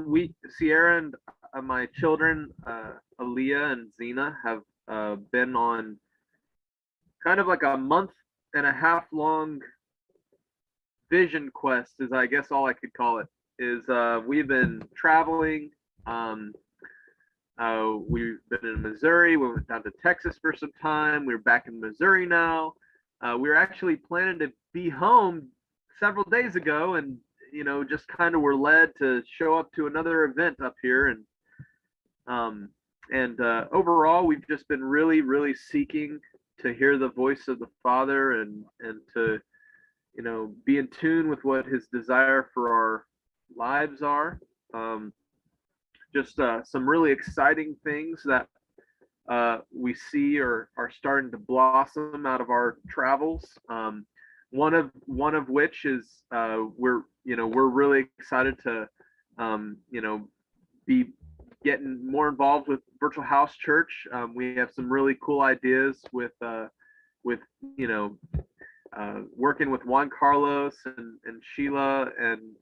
we Sierra and my children, Aaliyah and Zena, have been on kind of like a month and a half long vision quest, is I guess all I could call it. Is we've been traveling. We've been in Missouri. We went down to Texas for some time. We're back in Missouri now. We were actually planning to be home several days ago, and just kind of were led to show up to another event up here. And overall, we've just been really, really seeking to hear the voice of the Father and to be in tune with what His desire for our lives are. Just some really exciting things that we see are starting to blossom out of our travels. One of which is we're really excited to be getting more involved with Virtual House Church. We have some really cool ideas with working with Juan Carlos and Sheila, and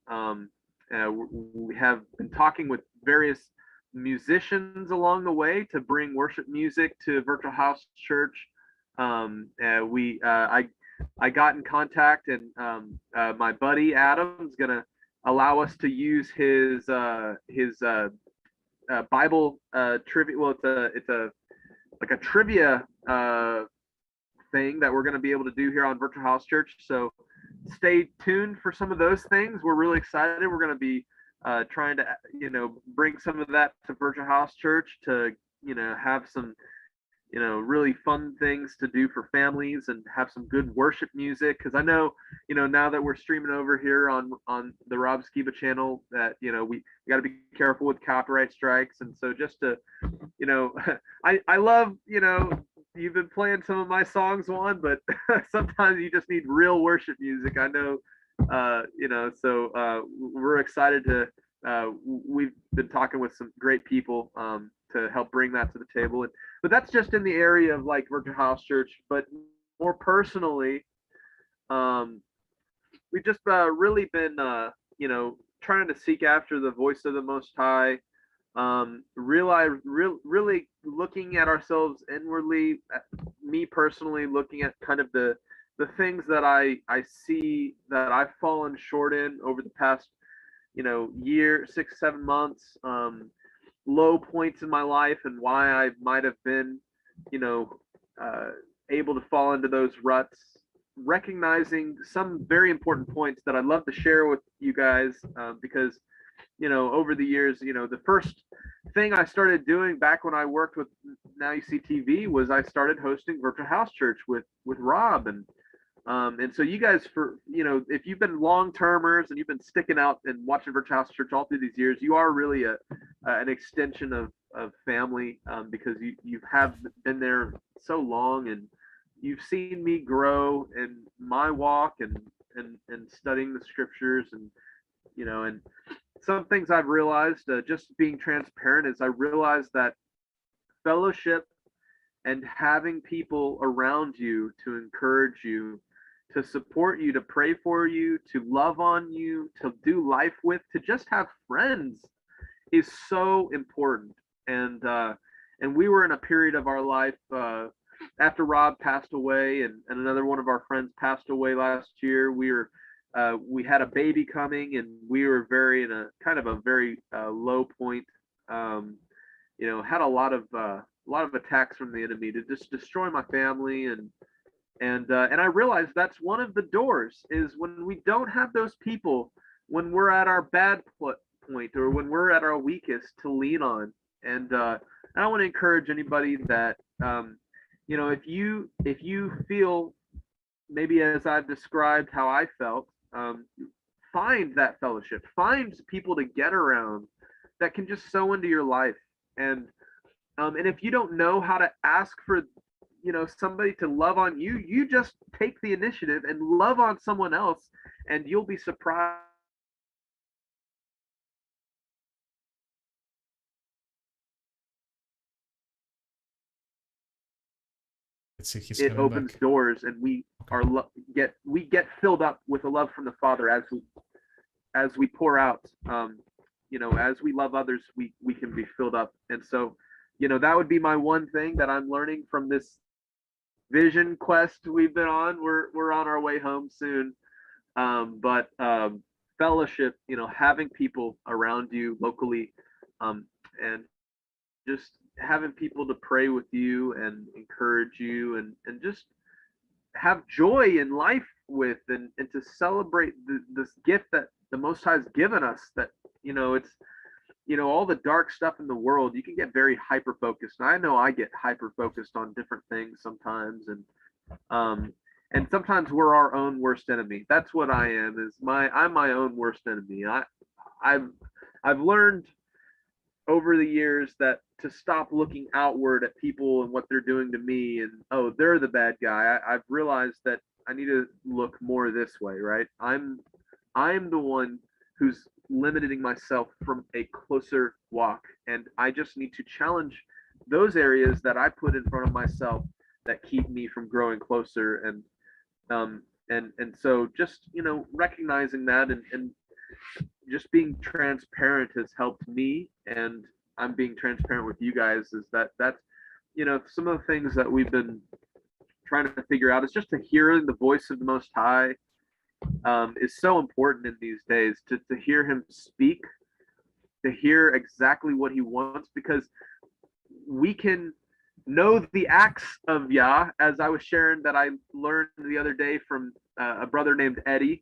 we have been talking with various musicians along the way to bring worship music to Virtual House Church. I got in contact, and my buddy Adam's gonna allow us to use his Bible trivia. Well, it's a like a trivia thing that we're going to be able to do here on Virtual House Church. So stay tuned for some of those things. We're really excited. We're going to be trying to bring some of that to Virtual House Church to have some really fun things to do for families and have some good worship music, because I know now that we're streaming over here on the Rob Skiba channel that we got to be careful with copyright strikes. And so just to I love you've been playing some of my songs, Juan, but sometimes you just need real worship music. I know so we're excited to we've been talking with some great people to help bring that to the table. But that's just in the area of like Virtual House Church. But more personally, we've just really been trying to seek after the voice of the Most High. Really looking at ourselves inwardly, me personally looking at kind of the things that I see that I've fallen short in over the past year, 6-7 months, low points in my life, and why I might have been able to fall into those ruts, recognizing some very important points that I'd love to share with you guys, because over the years, the first thing I started doing back when I worked with Now You See TV was I started hosting Virtual House Church with Rob, and so you guys, for if you've been long termers and you've been sticking out and watching Virtual House Church all through these years, you are really an extension of family, because you have been there so long, and you've seen me grow in my walk and studying the scriptures, and and some things I've realized, just being transparent, is I realized that fellowship and having people around you to encourage you, to support you, to pray for you, to love on you, to do life with, to just have friends is so important. And we were in a period of our life after Rob passed away, and another one of our friends passed away last year. We had a baby coming, and we were in a kind of a very low point. Had a lot of attacks from the enemy to just destroy my family, and And I realized that's one of the doors, is when we don't have those people, when we're at our bad point, or when we're at our weakest, to lean on. And I want to encourage anybody that if you feel maybe as I've described how I felt, find that fellowship, find people to get around that can just sow into your life. And if you don't know how to ask for somebody to love on you, you just take the initiative and love on someone else, and you'll be surprised.
Let's see, he's
It
coming
opens
back.
doors, and we get filled up with a love from the Father as we pour out. As we love others, we can be filled up. And so, that would be my one thing that I'm learning from this vision quest we've been on. We're on our way home soon. But fellowship, having people around you locally, and just having people to pray with you and encourage you, and just have joy in life with, and to celebrate this gift that the Most High has given us. That it's all the dark stuff in the world, you can get very hyper focused. And I know I get hyper focused on different things sometimes, and sometimes we're our own worst enemy. That's what I am. I'm my own worst enemy. I've I've learned over the years that to stop looking outward at people and what they're doing to me, and oh, they're the bad guy. I've realized that I need to look more this way, right? I'm the one who's limiting myself from a closer walk, and I just need to challenge those areas that I put in front of myself that keep me from growing closer. And so just recognizing that, and just being transparent has helped me, and I'm being transparent with you guys. Is that's some of the things that we've been trying to figure out, is just to hear the voice of the Most High, is so important in these days, to hear him speak, to hear exactly what he wants, because we can know the acts of Yah, as I was sharing that I learned the other day from a brother named Eddie.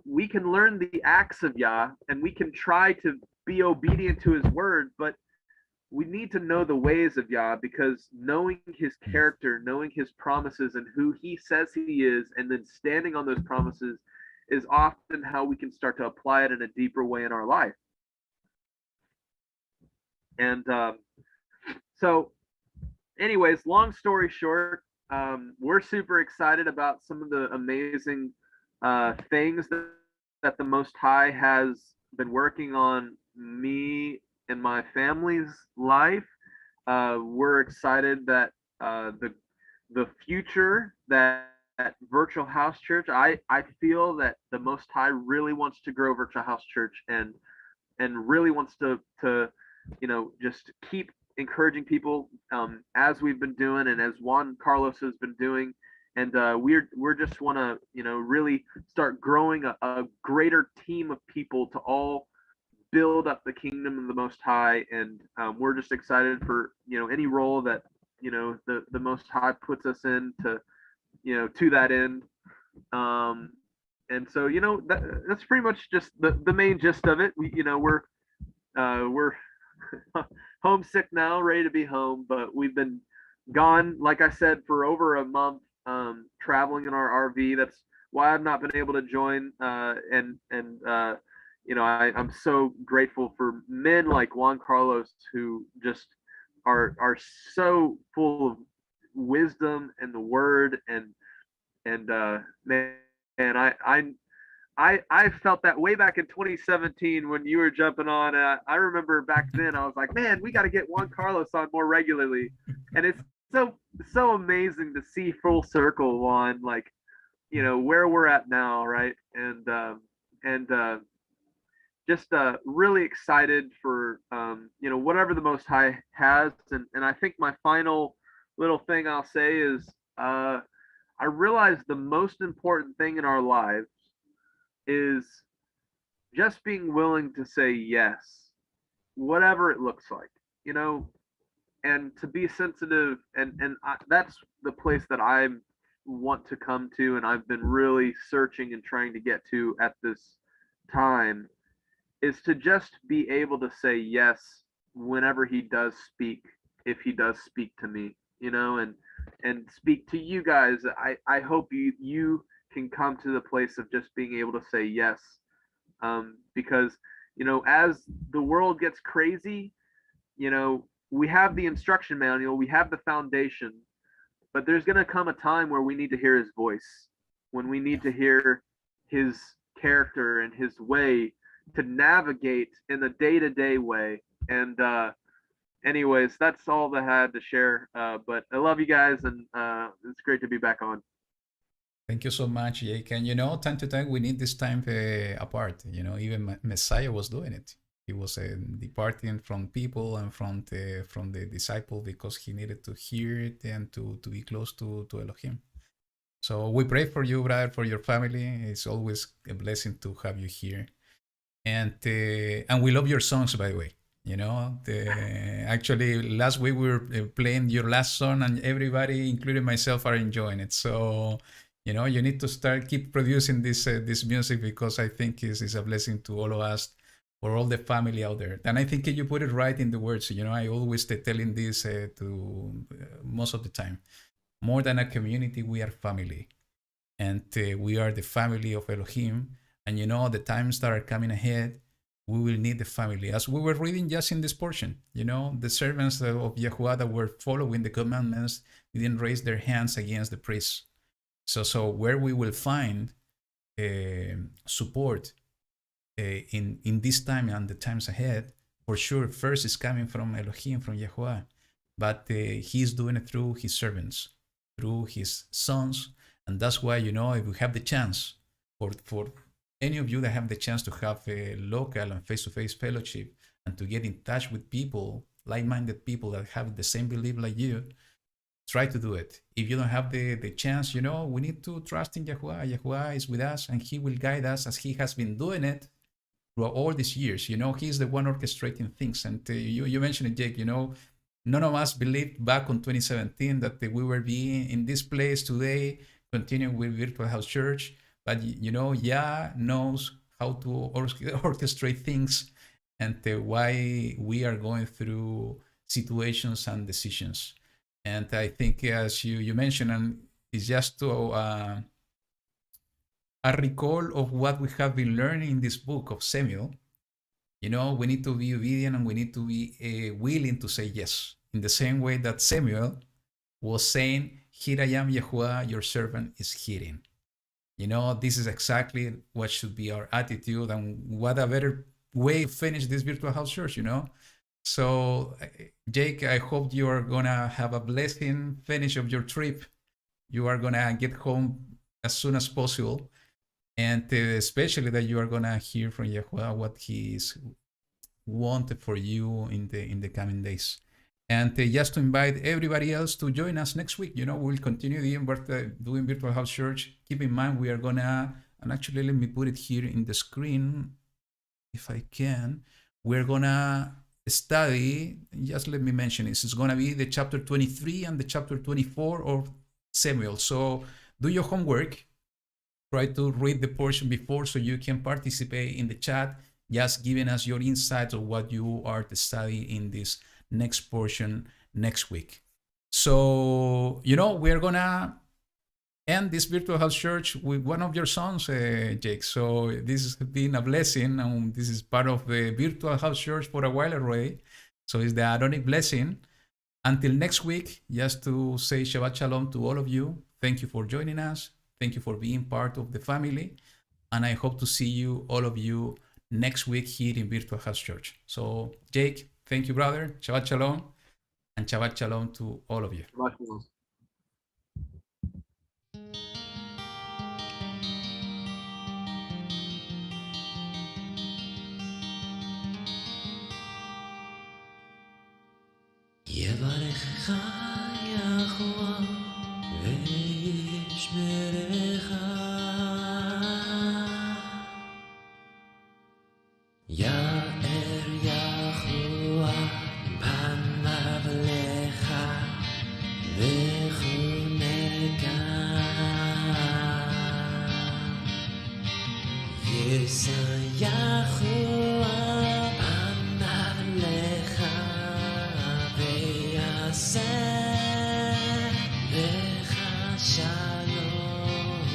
We can learn the acts of Yah, and we can try to be obedient to his word, but we need to know the ways of Yah, because knowing his character, knowing his promises and who he says he is, and then standing on those promises, is often how we can start to apply it in a deeper way in our life. And so anyways, long story short, we're super excited about some of the amazing things that the Most High has been working on me and my family's life. We're excited that the future that Virtual House Church, I feel that the Most High really wants to grow Virtual House Church, and really wants to just keep encouraging people, as we've been doing, and as Juan Carlos has been doing. And we're just want to really start growing a greater team of people to all build up the kingdom of the Most High. And we're just excited for any role that the Most High puts us in to that end. And so that's pretty much just the main gist of it. We're homesick now, ready to be home, but we've been gone, like I said, for over a month, traveling in our RV. That's why I've not been able to join. I'm so grateful for men like Juan Carlos, who just are so full of wisdom and the word, and man, I felt that way back in 2017 when you were jumping on. I remember back then I was like, man, we got to get Juan Carlos on more regularly, and it's so amazing to see full circle, Juan, like where we're at now, right? And just really excited for whatever the Most High has. And I think my final little thing I'll say is, I realize the most important thing in our lives is just being willing to say yes, whatever it looks like. and to be sensitive, that's the place that I want to come to, and I've been really searching and trying to get to at this time, is to just be able to say yes whenever he does speak, if he does speak to me, and speak to you guys. I hope you can come to the place of just being able to say yes, because as the world gets crazy, we have the instruction manual, we have the foundation, but there's going to come a time where we need to hear his voice, when we need to hear his character and his way to navigate in a day-to-day way. And anyways, that's all that I had to share. But I love you guys, and it's great to be back on.
Thank you so much, Jake. And time to time we need this time apart. Even Messiah was doing it. He was departing from people and from the disciple because he needed to hear it and to be close to Elohim. So we pray for you, brother, for your family. It's always a blessing to have you here. And we love your songs, by the way. Actually, last week we were playing your last song, and everybody, including myself, are enjoying it. So you need to keep producing this music, because I think it's a blessing to all of us, for all the family out there. And I think you put it right in the words. I always telling this to most of the time. More than a community, we are family, and we are the family of Elohim. And the times that are coming ahead, we will need the family. As we were reading just in this portion, the servants of Yahuwah that were following the commandments didn't raise their hands against the priests. So where we will find support in this time and the times ahead, for sure, first is coming from Elohim, from Yahuwah. But he's doing it through his servants, through his sons. And that's why, if we have the chance, for any of you that have the chance to have a local and face-to-face fellowship and to get in touch with people, like-minded people that have the same belief like you, try to do it. If you don't have the chance, we need to trust in Yahuwah. Yahuwah is with us, and he will guide us as he has been doing it throughout all these years. He's the one orchestrating things. And you mentioned it, Jake, none of us believed back on 2017 that we were being in this place today, continuing with Virtual House Church. But, Yah knows how to orchestrate things, and why we are going through situations and decisions. And I think, as you mentioned, and it's just to a recall of what we have been learning in this book of Samuel. We need to be obedient, and we need to be willing to say yes. In the same way that Samuel was saying, "Here I am, Yahuwah, your servant is hearing." This is exactly what should be our attitude, and what a better way to finish this Virtual House Church, So, Jake, I hope you are going to have a blessing finish of your trip. You are going to get home as soon as possible. And especially that you are going to hear from Yahuwah what he is wanted for you in the coming days. And just to invite everybody else to join us next week. We'll continue doing Virtual House Church. Keep in mind, we are going to, and actually let me put it here in the screen, if I can. We're going to study, just let me mention this, it's going to be the chapter 23 and the chapter 24 of Samuel. So do your homework, try to read the portion before so you can participate in the chat, just giving us your insights of what you are to study in this next portion next week. So, we're going to end this Virtual House Church with one of your songs, Jake. So this has been a blessing, and this is part of the Virtual House Church for a while already. So it's the Aaronic blessing. Until next week, just to say Shabbat Shalom to all of you. Thank you for joining us. Thank you for being part of the family. And I hope to see you, all of you, next week here in Virtual House Church. So, Jake, thank you, brother. Shabbat Shalom. And Shabbat Shalom to all of you.
Shabbat shalom.
יברכך יחוה וישמרך יאר יחוה פניו Yahuwah panav lecha ve'yaseh lecha shalom.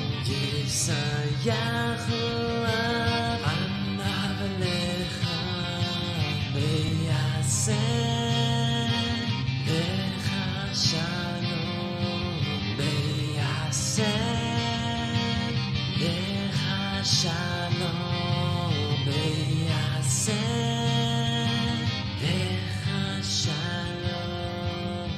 Yahuwah panav lecha ve'yaseh lecha shalom. Ve'yaseh lecha shalom. Ve'yaseh lecha shalom.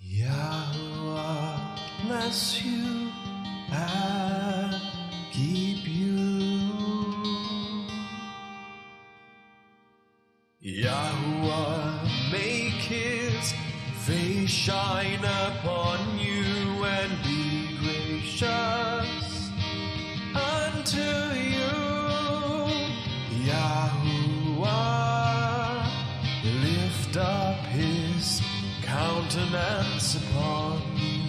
Yahuwah bless you and keep you. Yahuwah make his face shine upon you and be gracious unto you. Yahuwah lift up his countenance upon you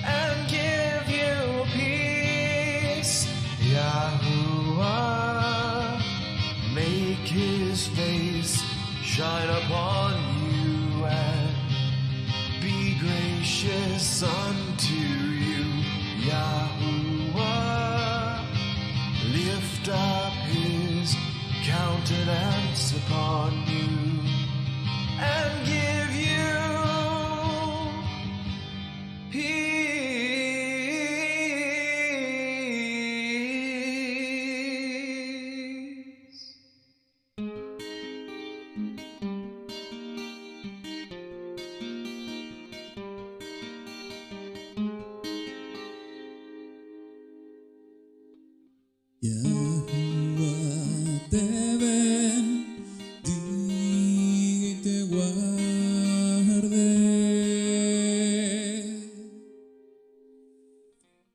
and give you peace. Yahuwah make his face shine upon you and be gracious unto you. Yahuwah lift up his countenance upon you and give you peace.
Yahuwah te bendiga y te guarde.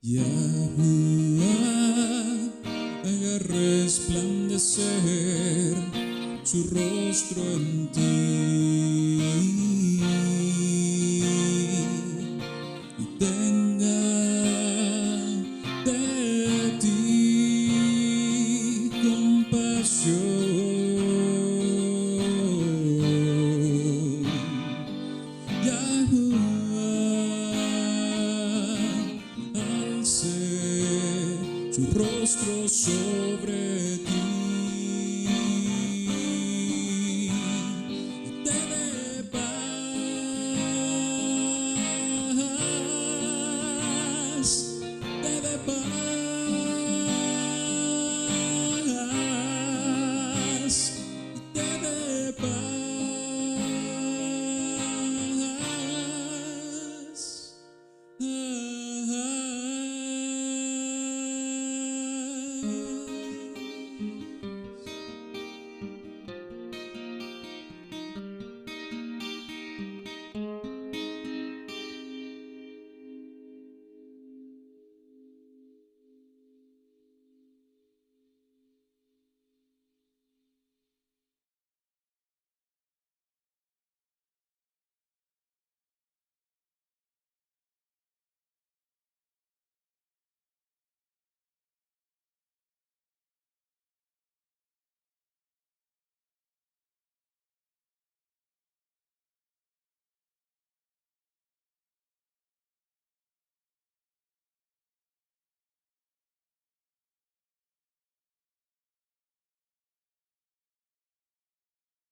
Yahuwah haga resplandecer su rostro en ti